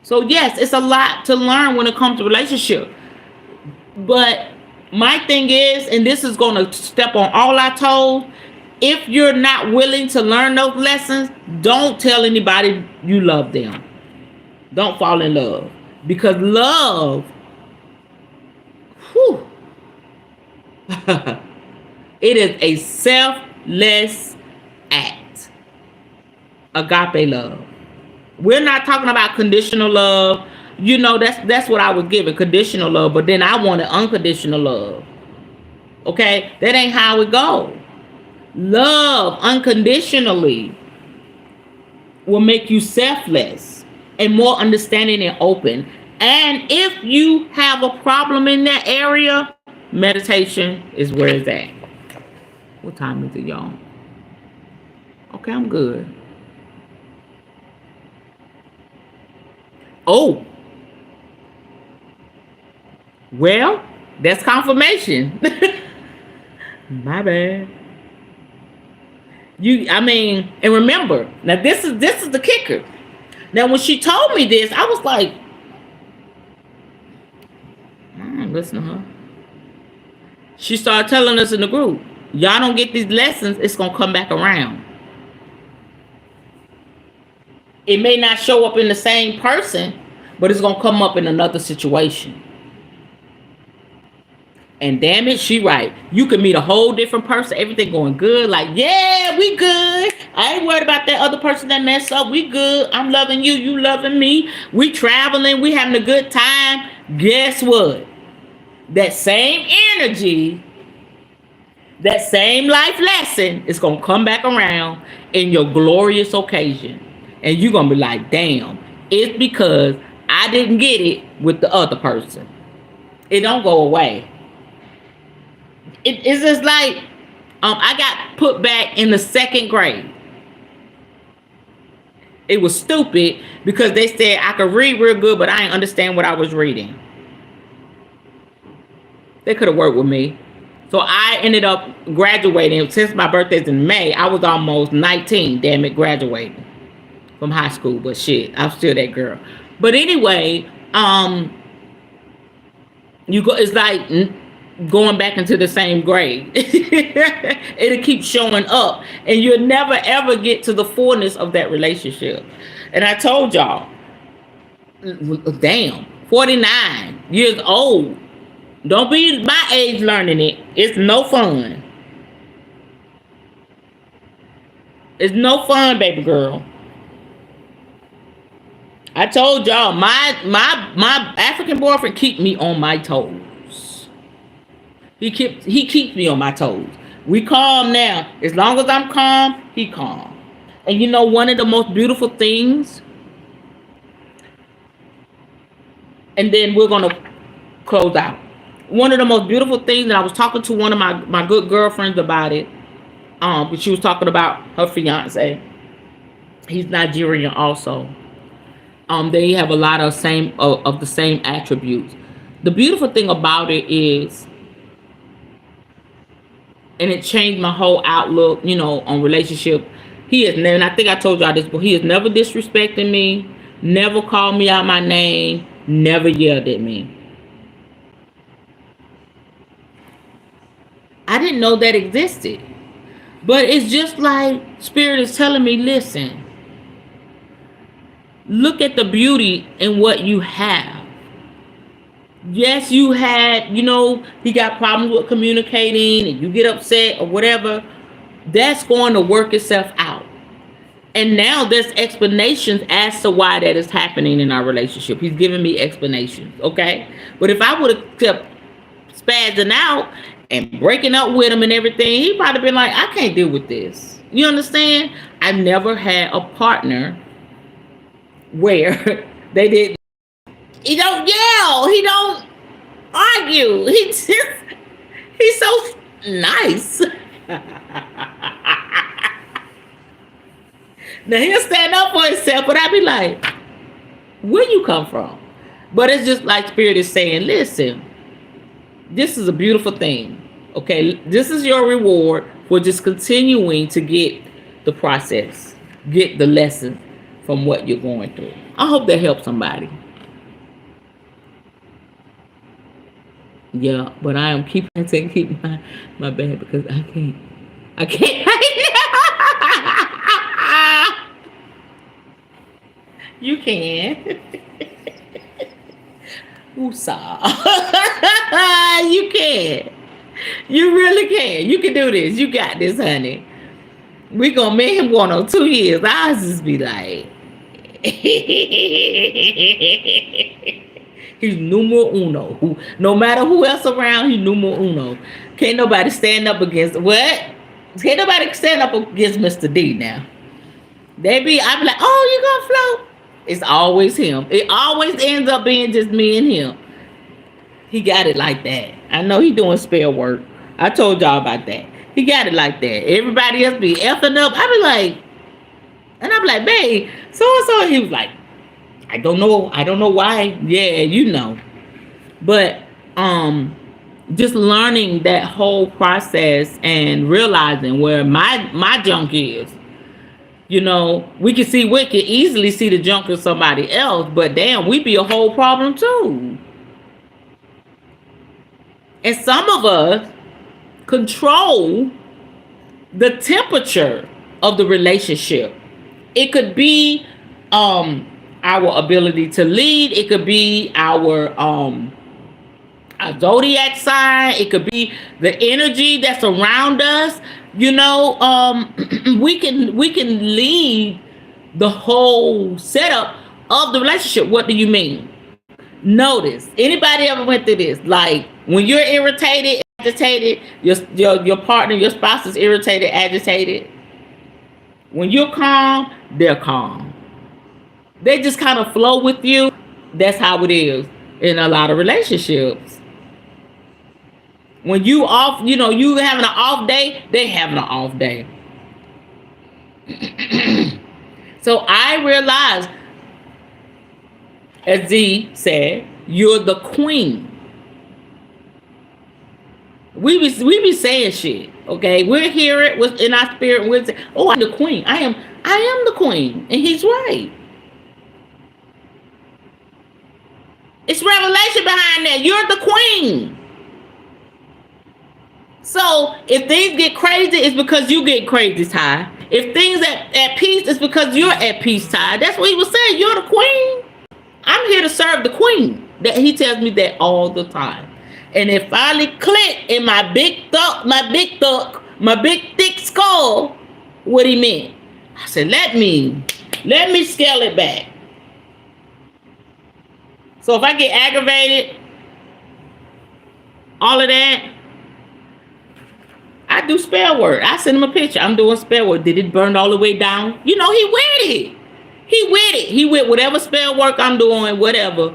So yes, it's a lot to learn when it comes to relationship. But my thing is, and this is going to step on all our toes, if you're not willing to learn those lessons, don't tell anybody you love them. Don't fall in love. Because love, whew, it is a selfless act. Agape love. We're not talking about conditional love. That's what I was given, conditional love. But then I wanted unconditional love. Okay? That ain't how it goes. Love unconditionally will make you selfless and more understanding and open. And if you have a problem in that area, meditation is where it's at. What time is it, y'all? Okay, I'm good. Oh. Well, that's confirmation. My bad. And remember, now this is the kicker. Now when she told me this, I was like, listen to her. She started telling us in the group, y'all don't get these lessons, it's gonna come back around. It may not show up in the same person, but it's gonna come up in another situation. And damn it, she right. You could meet a whole different person, everything going good, like, yeah, we good. I ain't worried about that other person that messed up. We good. I'm loving you. You loving me. We traveling. We having a good time. Guess what? That same energy, that same life lesson is going to come back around in your glorious occasion. And you're going to be like, damn, it's because I didn't get it with the other person. It don't go away. It's just like I got put back in the second grade. It was stupid because they said I could read real good, but I didn't understand what I was reading. They could have worked with me. So I ended up graduating. Since my birthday's in May, I was almost 19, damn it, graduating from high school. But shit, I'm still that girl. But anyway, it's like going back into the same grade. It'll keep showing up, and you'll never ever get to the fullness of that relationship. And I told y'all, damn, 49 years old. Don't be my age learning it. It's no fun. It's no fun, baby girl. I told y'all, my African boyfriend keep me on my toes. He keeps me on my toes. We calm now. As long as I'm calm, he calm. And you know, one of the most beautiful things, and then we're gonna close out. One of the most beautiful things that I was talking to one of my good girlfriends about it. But she was talking about her fiance. He's Nigerian also. They have a lot of the same attributes. The beautiful thing about it is, and it changed my whole outlook, on relationship. He is never, and I think I told y'all this, but he is never disrespecting me, never called me out my name, never yelled at me. I didn't know that existed. But it's just like Spirit is telling me, listen, look at the beauty in what you have. Yes, you had, he got problems with communicating and you get upset or whatever. That's going to work itself out. And now there's explanations as to why that is happening in our relationship. He's giving me explanations, okay? But if I would have kept spazzing out and breaking up with him and everything, he probably been like, I can't deal with this. You understand? I've never had a partner where he don't yell, he don't argue, he's so nice. Now he'll stand up for himself, but I be like, where you come from? But it's just like Spirit is saying, listen, this is a beautiful thing. Okay, this is your reward for just continuing to get the process, get the lesson from what you're going through. I hope that helps somebody. Yeah, but I am keep my bag because I can't You can. Woosah. You can. You really can. You can do this. You got this, honey. We gonna make him going on 2 years. I'll just be like, he's numero uno. No matter who else around, he's numero uno. Can't nobody stand up against what? Can't nobody stand up against Mr. D now. I be like, oh, you gonna float? It's always him. It always ends up being just me and him. He got it like that. I know he doing spell work. I told y'all about that. He got it like that. Everybody else be effing up. I be like, babe, so. He was like, I don't know why. Yeah, But just learning that whole process and realizing where my junk is. We can easily see the junk of somebody else, but damn, we be a whole problem too. And some of us control the temperature of the relationship. It could be our ability to lead. It could be our zodiac sign. It could be the energy that's around us. You know, we can lead the whole setup of the relationship. What do you mean? Notice, anybody ever went through this? Like when you're irritated, agitated, your partner, your spouse is irritated, agitated. When you're calm, they're calm. They just kind of flow with you. That's how it is in a lot of relationships. When you off, you having an off day, they having an off day. So I realized, as Z said, you're the queen. We be saying shit, okay? We'll hear it in our spirit. We'll say, "Oh, I'm the queen. I am the queen," and he's right. It's revelation behind that. You're the queen. So if things get crazy, it's because you get crazy, Ty. If things at peace, it's because you're at peace, Ty. That's what he was saying. You're the queen. I'm here to serve the queen. That he tells me that all the time. And it finally clicked in my big thick skull what he meant. I said, let me scale it back. So if I get aggravated, all of that, I do spell work. I send him a picture. I'm doing spell work. Did it burn all the way down? He with it. He with whatever spell work I'm doing, whatever.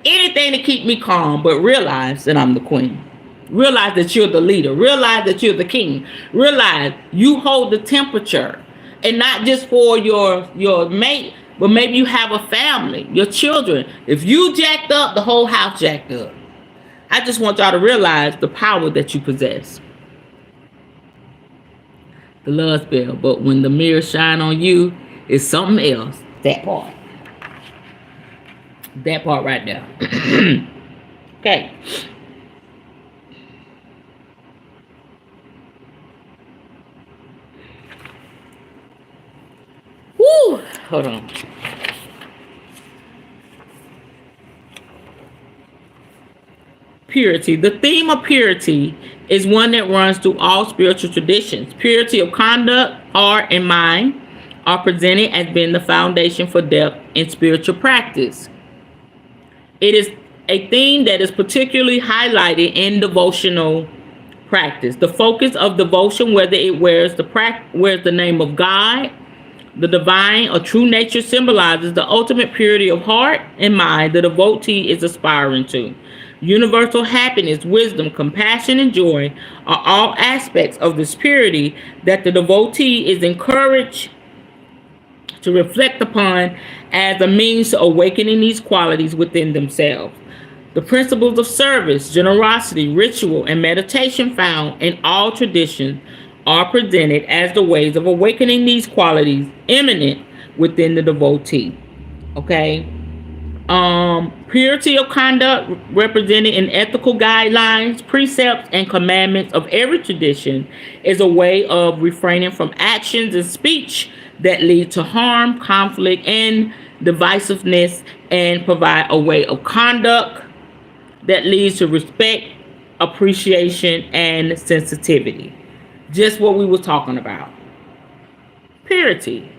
Anything to keep me calm, but realize that I'm the queen. Realize that you're the leader. Realize that you're the king. Realize you hold the temperature. And not just for your mate, but maybe you have a family, your children. If you jacked up, the whole house jacked up. I just want y'all to realize the power that you possess. The love spell. But when the mirror shine on you, it's something else. That part. That part right there. Okay. Woo! Hold on. Purity. The theme of purity is one that runs through all spiritual traditions. Purity of conduct, heart, and mind are presented as being the foundation for depth in spiritual practice. It is a theme that is particularly highlighted in devotional practice. The focus of devotion, whether it wears the name of God, the divine or true nature, symbolizes the ultimate purity of heart and mind the devotee is aspiring to. Universal happiness, wisdom, compassion, and joy are all aspects of this purity that the devotee is encouraged to reflect upon as a means to awakening these qualities within themselves. The principles of service, generosity, ritual, and meditation found in all traditions are presented as the ways of awakening these qualities immanent within the devotee. Okay? Purity of conduct represented in ethical guidelines, precepts, and commandments of every tradition is a way of refraining from actions and speech that lead to harm, conflict, and divisiveness, and provide a way of conduct that leads to respect, appreciation, and sensitivity. Just what we were talking about. Purity.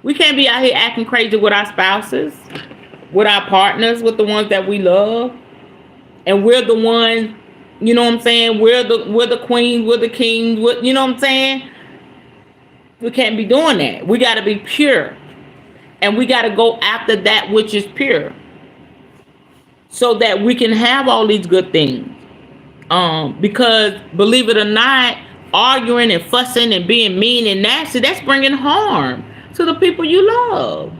We can't be out here acting crazy with our spouses, with our partners, with the ones that we love. And we're the ones, you know what I'm saying? We're the queens, we're the kings, you know what I'm saying? We can't be doing that. We got to be pure. And we got to go after that which is pure. So that we can have all these good things. Because believe it or not, arguing and fussing and being mean and nasty, that's bringing harm to the people you love.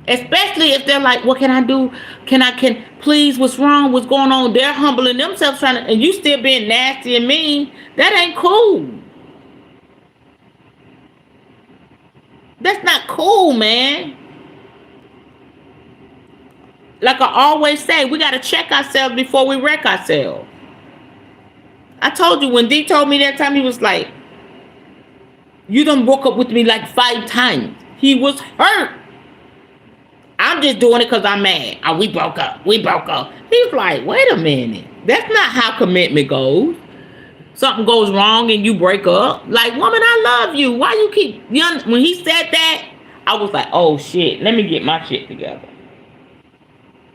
Especially if they're like, what can I do? Can please, what's wrong? What's going on? They're humbling themselves and you still being nasty and mean. That ain't cool. That's not cool, man. Like I always say, we got to check ourselves before we wreck ourselves. I told you when D told me that time, he was like, you done broke up with me like 5 times. He was hurt. I'm just doing it because I'm mad. Oh, we broke up. He's like, wait a minute. That's not how commitment goes. something goes wrong and you break up. Like, woman, I love you. Why you keep when he said that, I was like, oh shit, let me get my shit together.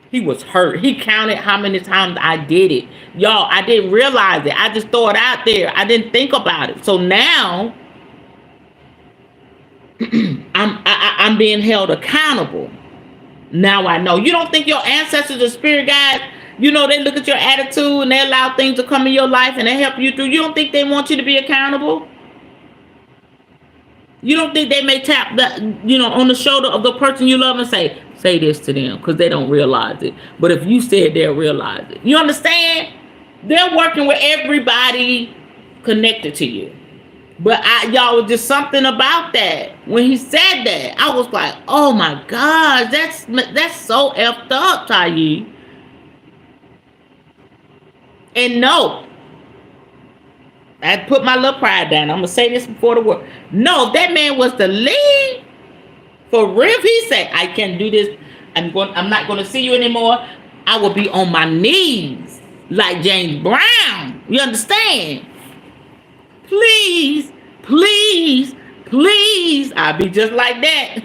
He was hurt. He counted how many times I did it. Y'all, I didn't realize it. I just throw it out there. I didn't think about it. So now I'm being held accountable. Now I know. You don't think your ancestors or spirit guides, they look at your attitude and they allow things to come in your life and they help you through. You don't think they want you to be accountable? You don't think they may tap that, on the shoulder of the person you love and say this to them because they don't realize it. But if you said, they'll realize it. You understand? They're working with everybody connected to you. But y'all, was just something about that. When he said that, I was like, oh my God, that's so effed up, Tayi. And no, I put my little pride down. I'm going to say this before the word. No, if that man was the lead, for real, he said, I can't do this. I'm not going to see you anymore. I will be on my knees like James Brown. You understand? Please, please, please. I'll be just like that.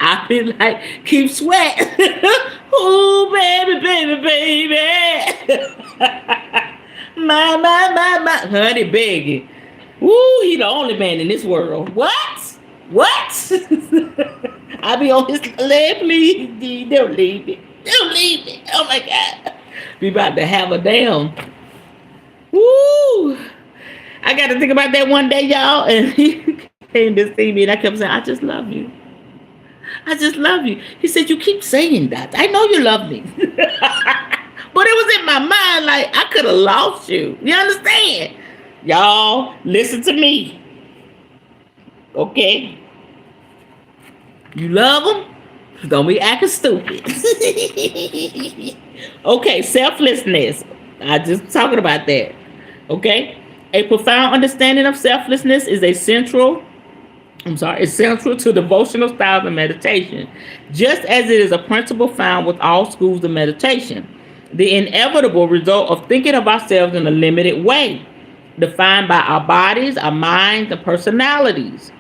I'll be like, keep sweating. Oh, baby, baby, baby. My. Honey, begging. Woo, he the only man in this world. What? I'll be on his leg, please. Don't leave me. Don't leave me. Oh, my God. Be about to have a damn. Woo! I got to think about that one day, y'all, and he came to see me, and I kept saying, I just love you. I just love you. He said, you keep saying that. I know you love me. But it was in my mind like I could have lost you. You understand? Y'all, listen to me. Okay? You love them? Don't be acting stupid. Okay, selflessness. I just talking about that. Okay? A profound understanding of selflessness is essential to devotional styles of meditation, just as it is a principle found with all schools of meditation. The inevitable result of thinking of ourselves in a limited way, defined by our bodies, our minds, and personalities,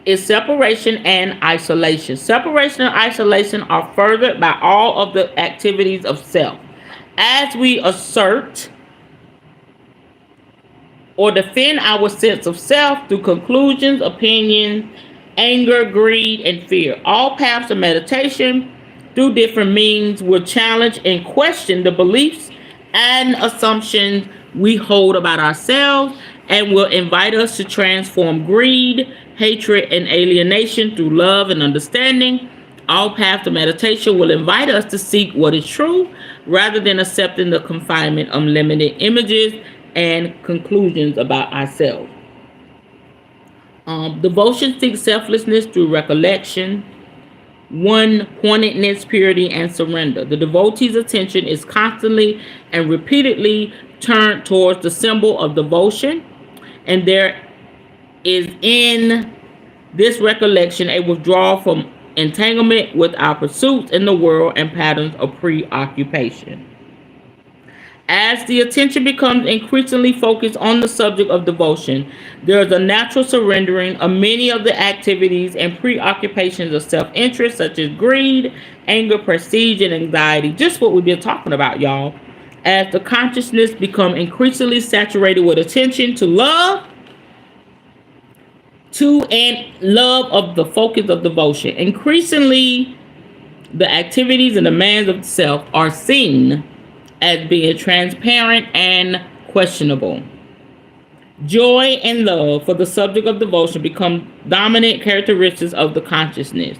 is separation and isolation. Separation and isolation are furthered by all of the activities of self. As we assert or defend our sense of self through conclusions, opinions, anger, greed, and fear. All paths of meditation, through different means, will challenge and question the beliefs and assumptions we hold about ourselves and will invite us to transform greed, hatred, and alienation through love and understanding. All paths of meditation will invite us to seek what is true rather than accepting the confinement of limited images and conclusions about ourselves. Devotion seeks selflessness through recollection, one-pointedness, purity, and surrender. The devotee's attention is constantly and repeatedly turned towards the symbol of devotion, and there is in this recollection a withdrawal from entanglement with our pursuits in the world and patterns of preoccupation. As the attention becomes increasingly focused on the subject of devotion, there is a natural surrendering of many of the activities and preoccupations of self-interest, such as greed, anger, prestige, and anxiety. Just what we've been talking about, y'all. As the consciousness becomes increasingly saturated with attention to love, of the focus of devotion. Increasingly, the activities and demands of self are seen as being transparent and questionable. Joy and love for the subject of devotion become dominant characteristics of the consciousness.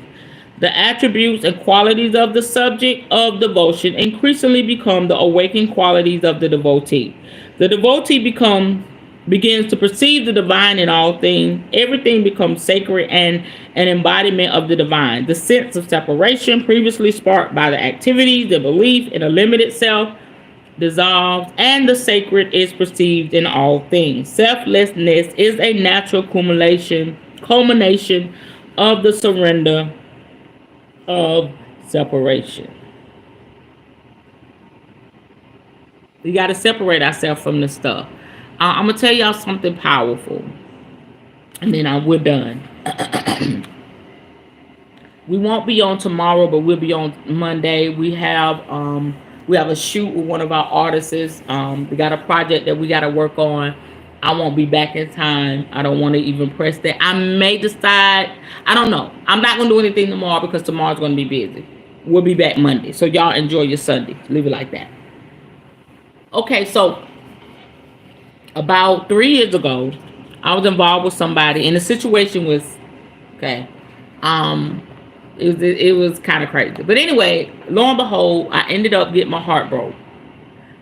The attributes and qualities of the subject of devotion increasingly become the awakened qualities of the devotee. The devotee begins to perceive the divine in all things. Everything becomes sacred and an embodiment of the divine. The sense of separation previously sparked by the activities, the belief in a limited self, dissolves, and the sacred is perceived in all things. Selflessness is a natural culmination of the surrender of separation. We got to separate ourselves from this stuff. I'm gonna tell y'all something powerful, and then we're done. We won't be on tomorrow, but we'll be on Monday. We have a shoot with one of our artists. We got a project that we got to work on. I won't be back in time. I don't want to even press that. I may decide. I don't know. I'm not gonna do anything tomorrow because tomorrow's gonna be busy. We'll be back Monday. So y'all enjoy your Sunday. Leave it like that. Okay, so about 3 years ago, I was involved with somebody, and the situation was okay. Um, it was kind of crazy, but anyway, lo and behold, I ended up getting my heart broke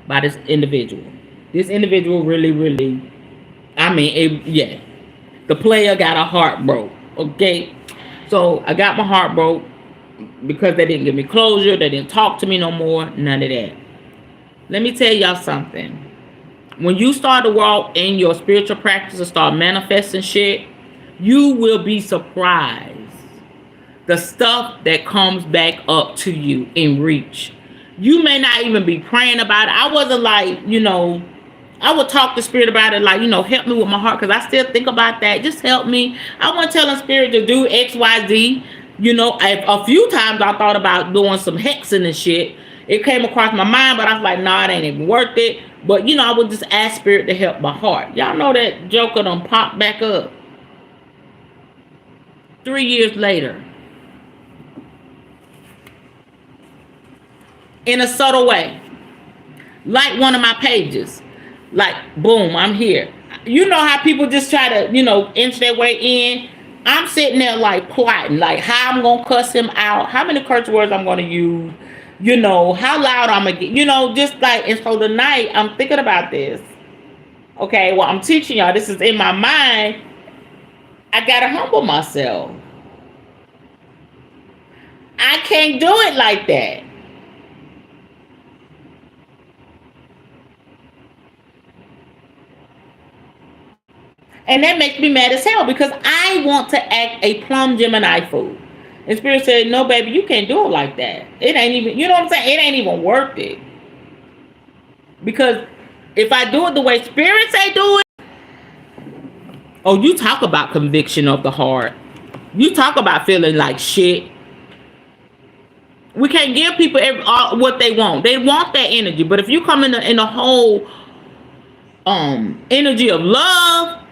by this individual. This individual really, really, I mean, yeah, the player got a heart broke. Okay, so I got my heart broke because they didn't give me closure. They didn't talk to me no more. None of that. Let me tell y'all something. When you start to walk in your spiritual practice and start manifesting shit, you will be surprised the stuff that comes back up to you in reach. You may not even be praying about it. I wasn't like, I would talk to Spirit about it, like, help me with my heart, because I still think about that. Just help me. I wasn't telling Spirit to do X, Y, Z. A few times I thought about doing some hexing and shit. It came across my mind, but I was like, nah, it ain't even worth it. But, I would just ask Spirit to help my heart. Y'all know that joker done popped back up. 3 years later. In a subtle way. Like one of my pages. Like, boom, I'm here. You know how people just try to, inch their way in? I'm sitting there like plotting, like how I'm going to cuss him out, how many curse words I'm going to use, how loud I'm going to get, just like, and so tonight I'm thinking about this. Okay, well, I'm teaching y'all, this is in my mind. I got to humble myself. I can't do it like that. And that makes me mad as hell because I want to act a plum Gemini fool. And Spirit said, no, baby, you can't do it like that. It ain't even, you know what I'm saying? It ain't even worth it. Because if I do it the way Spirit say do it, oh, you talk about conviction of the heart. You talk about feeling like shit. We can't give people what they want. They want that energy. But if you come in the whole energy of love,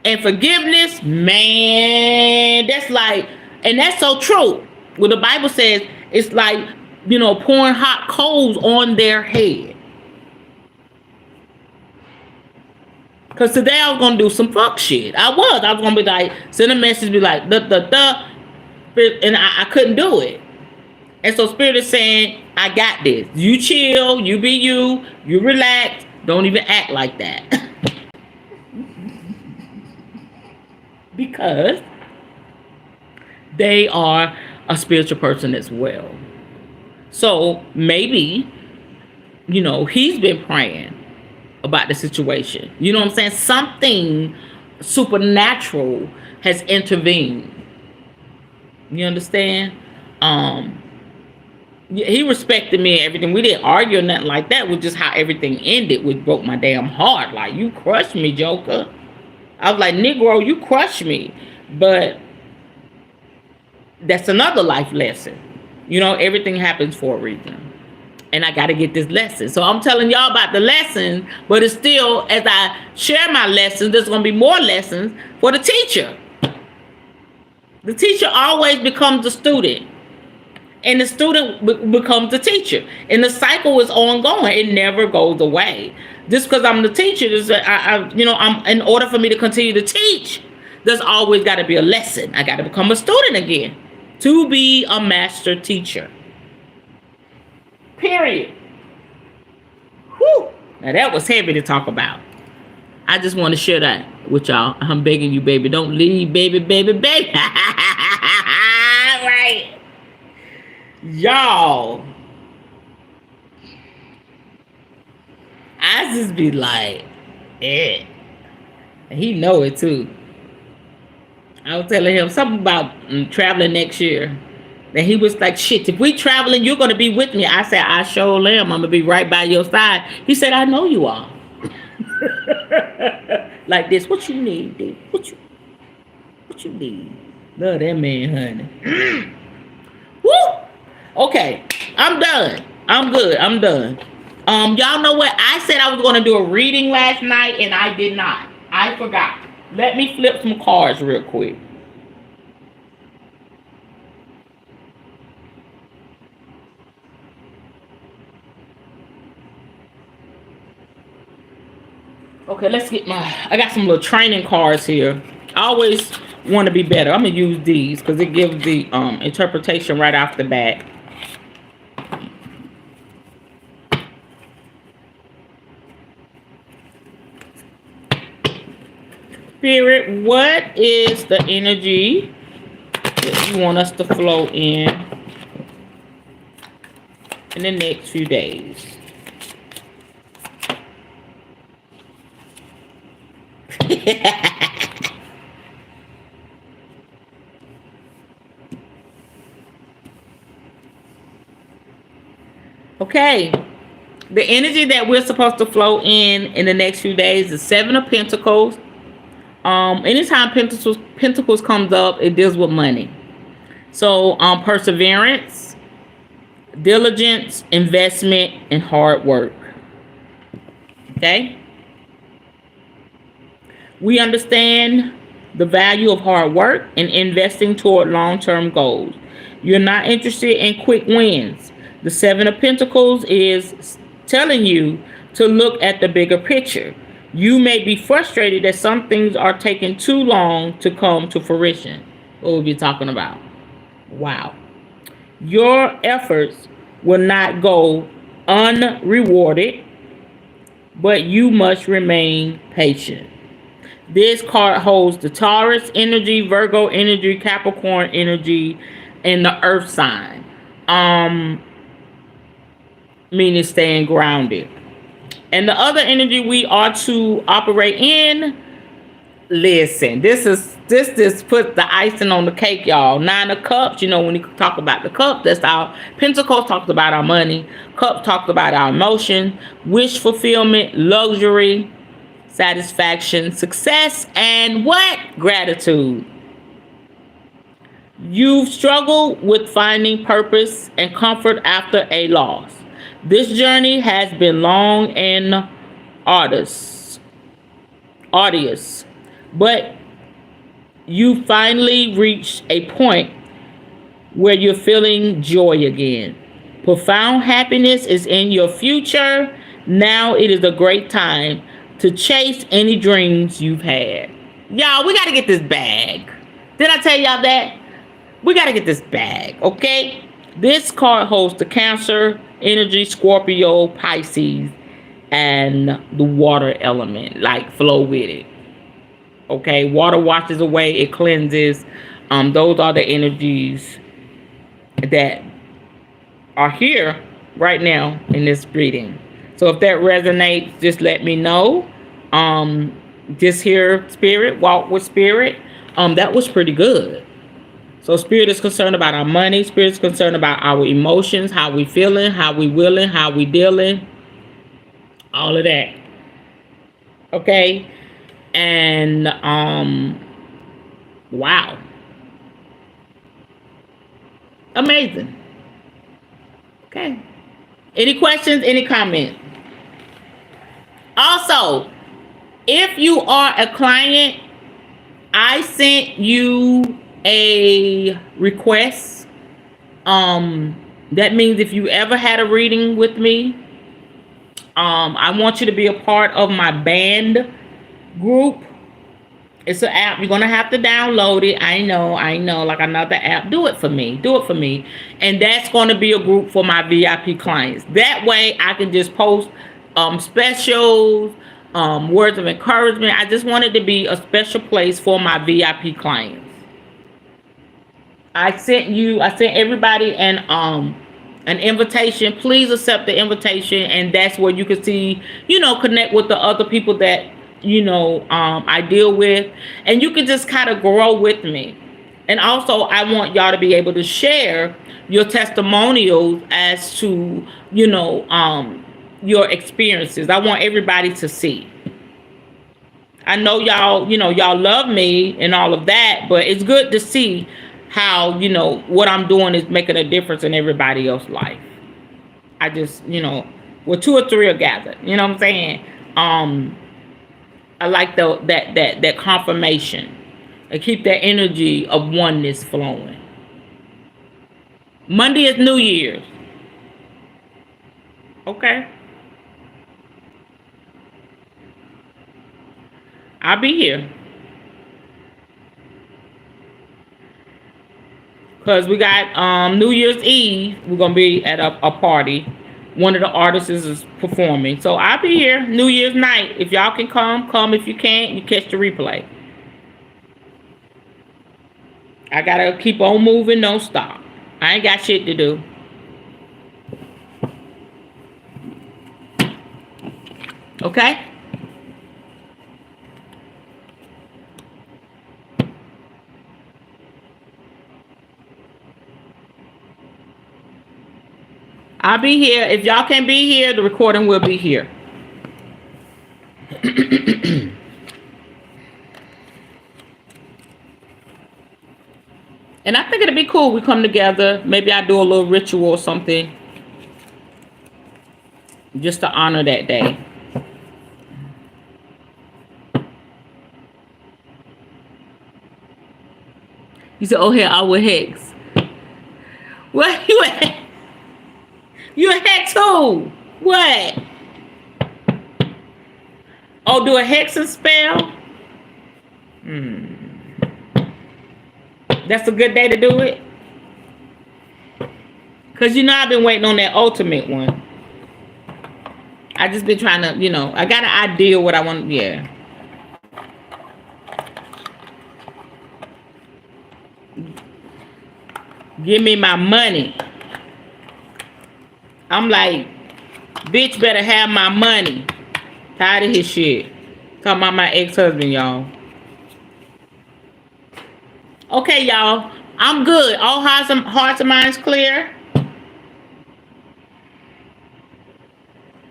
and forgiveness, man, that's like, and that's so true. When the Bible says it's like, pouring hot coals on their head. Because today I was going to do some fuck shit. I was going to be like, send a message, be like, and I couldn't do it. And so Spirit is saying, I got this. You chill, you be you relax, don't even act like that. Because they are a spiritual person as well. So maybe, he's been praying about the situation. You know what I'm saying? Something supernatural has intervened. You understand? He respected me and everything. We didn't argue or nothing like that. It was just how everything ended, which broke my damn heart. Like, you crushed me, Joker. I was like, Negro, you crushed me. But that's another life lesson. Everything happens for a reason. And I got to get this lesson. So I'm telling y'all about the lesson, but it's still, as I share my lessons, there's going to be more lessons for the teacher. The teacher always becomes the student. And the student becomes the teacher. And the cycle is ongoing. It never goes away. Just because I'm the teacher, I'm in order for me to continue to teach, there's always got to be a lesson. I got to become a student again to be a master teacher. Period. Whew. Now that was heavy to talk about. I just want to share that with y'all. I'm begging you, baby, don't leave, baby. Right. Y'all. I just be like, eh. And he know it too. I was telling him something about traveling next year. And he was like, shit, if we traveling, you're gonna be with me. I said, I sure am. I'm gonna be right by your side. He said, I know you are. Like this. What you need, dude? What you need? Love that man, honey. Woo! Okay, I'm done. I'm good. I'm done. Y'all know what? I said I was gonna do a reading last night and I did not. I forgot. Let me flip some cards real quick. Okay, let's get I got some little training cards here. I always want to be better. I'm gonna use these because it gives the interpretation right off the bat. Spirit, what is the energy that you want us to flow in the next few days? Okay, the energy that we're supposed to flow in the next few days is Seven of Pentacles. Anytime Pentacles comes up, it deals with money. So, perseverance, diligence, investment, and hard work. Okay? We understand the value of hard work and investing toward long-term goals. You're not interested in quick wins. The Seven of Pentacles is telling you to look at the bigger picture. You may be frustrated that some things are taking too long to come to fruition. What we'll be talking about. Wow. Your efforts will not go unrewarded, but you must remain patient. This card holds the Taurus energy, Virgo energy, Capricorn energy, and the earth sign. Meaning staying grounded. And the other energy we are to operate in, listen, this puts the icing on the cake, y'all. Nine of Cups, you know, when you talk about the cup, that's our Pentacles talks about our money. Cups talks about our emotion, wish fulfillment, luxury, satisfaction, success, and what? Gratitude. You've struggled with finding purpose and comfort after a loss. This journey has been long and arduous, but you finally reached a point where you're feeling joy again. Profound happiness is in your future. Now it is a great time to chase any dreams you've had. Y'all, we got to get this bag. Did I tell y'all that? We got to get this bag, okay? This card holds the Cancer energy, Scorpio, Pisces, and the water element. Like, flow with it. Okay? Water washes away. It cleanses. Those are the energies that are here right now in this reading. So if that resonates, just let me know. Just hear Spirit, walk with Spirit. That was pretty good. So Spirit is concerned about our money. Spirit is concerned about our emotions, how we feeling, how we willing, how we dealing. All of that. Okay? And, wow. Amazing. Okay. Any questions? Any comments? Also, if you are a client, I sent you a request. That means if you ever had a reading with me, I want you to be a part of my band group. It's an app. You're gonna have to download it. I know, like another app. Do it for me. And that's gonna be a group for my VIP clients. That way I can just post specials, words of encouragement. I just want it to be a special place for my VIP clients. I sent everybody an invitation. Please accept the invitation, and that's where you can see, connect with the other people that I deal with, and you can just kind of grow with me. And also, I want y'all to be able to share your testimonials as to, your experiences. I want everybody to see. I know y'all, y'all love me and all of that, but it's good to see how, what I'm doing is making a difference in everybody else's life. I just, well, two or three are gathered. You know what I'm saying? Um, I like that confirmation and keep that energy of oneness flowing. Monday is New Year's. Okay. I'll be here. Because we got New Year's Eve. We're going to be at a party. One of the artists is performing. So I'll be here New Year's night. If y'all can come, come. If you can't, you catch the replay. I got to keep on moving, don't stop. I ain't got shit to do. Okay? I'll be here. If y'all can't be here, the recording will be here. And I think it'd be cool. We come together. Maybe I do a little ritual or something just to honor that day. You said, oh, here, I will hex. What? You a, you a hex who? What? Oh, do a hexing spell? That's a good day to do it? Because, I've been waiting on that ultimate one. I just been trying to, I got an idea what I want. Yeah. Give me my money. I'm like, bitch better have my money. Tired of his shit. Talking about my ex-husband, y'all. Okay, y'all. I'm good. All hearts and minds clear.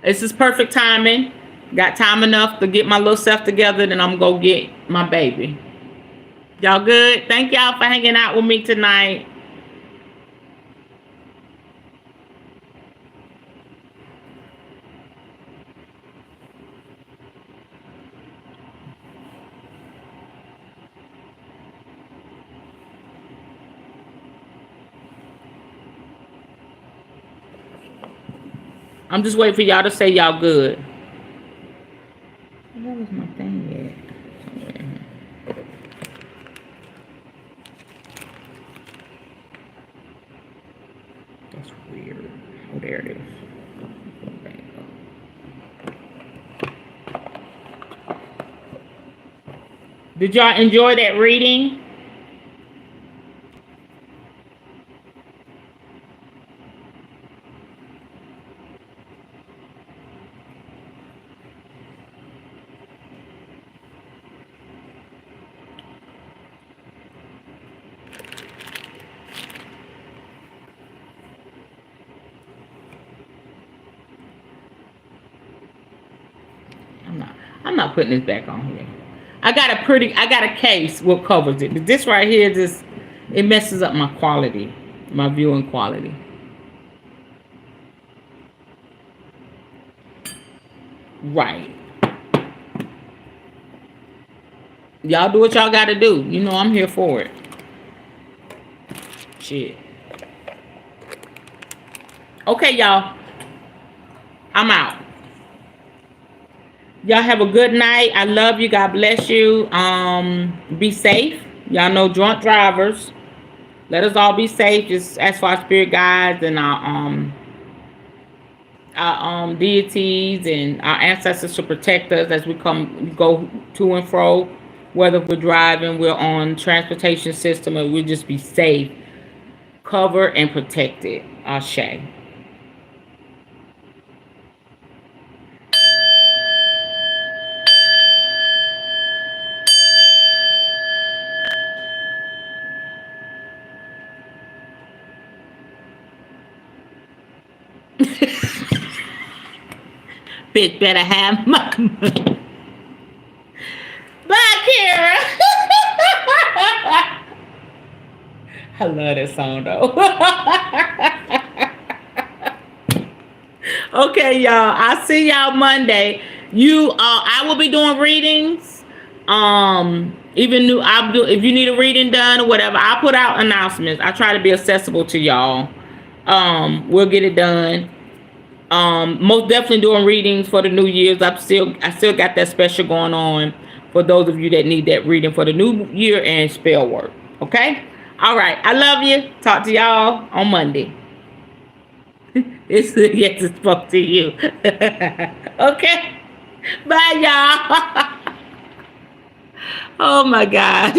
This is perfect timing. Got time enough to get my little self together, then I'm going to go get my baby. Y'all good? Thank y'all for hanging out with me tonight. I'm just waiting for y'all to say y'all good. Where was my thing at? That's weird. Oh, there it is. Did y'all enjoy that reading? I'm not putting this back on here. I got a case what covers it. But this right here just it messes up my quality, my viewing quality. Right. Y'all do what y'all gotta do. I'm here for it. Shit. Okay, y'all. I'm out. Y'all have a good night. I love you. God bless you. Be safe. Y'all know drunk drivers. Let us all be safe. Just ask for our spirit guides and our deities and our ancestors to protect us as we go to and fro. Whether we're driving, we're on transportation system, and we'll just be safe, covered, and protected. Ashe. Bitch better have my money. Bye, Kara. I love that song though. Okay, y'all. I'll see y'all Monday. I will be doing readings. Even new, I'll do if you need a reading done or whatever. I'll put out announcements. I try to be accessible to y'all. We'll get it done. Most definitely doing readings for the New Year's. I still got that special going on for those of you that need that reading for the new year and spell work. Okay. All right. I love you. Talk to y'all on Monday. It's spoke to you. Okay. Bye, y'all. Oh my God.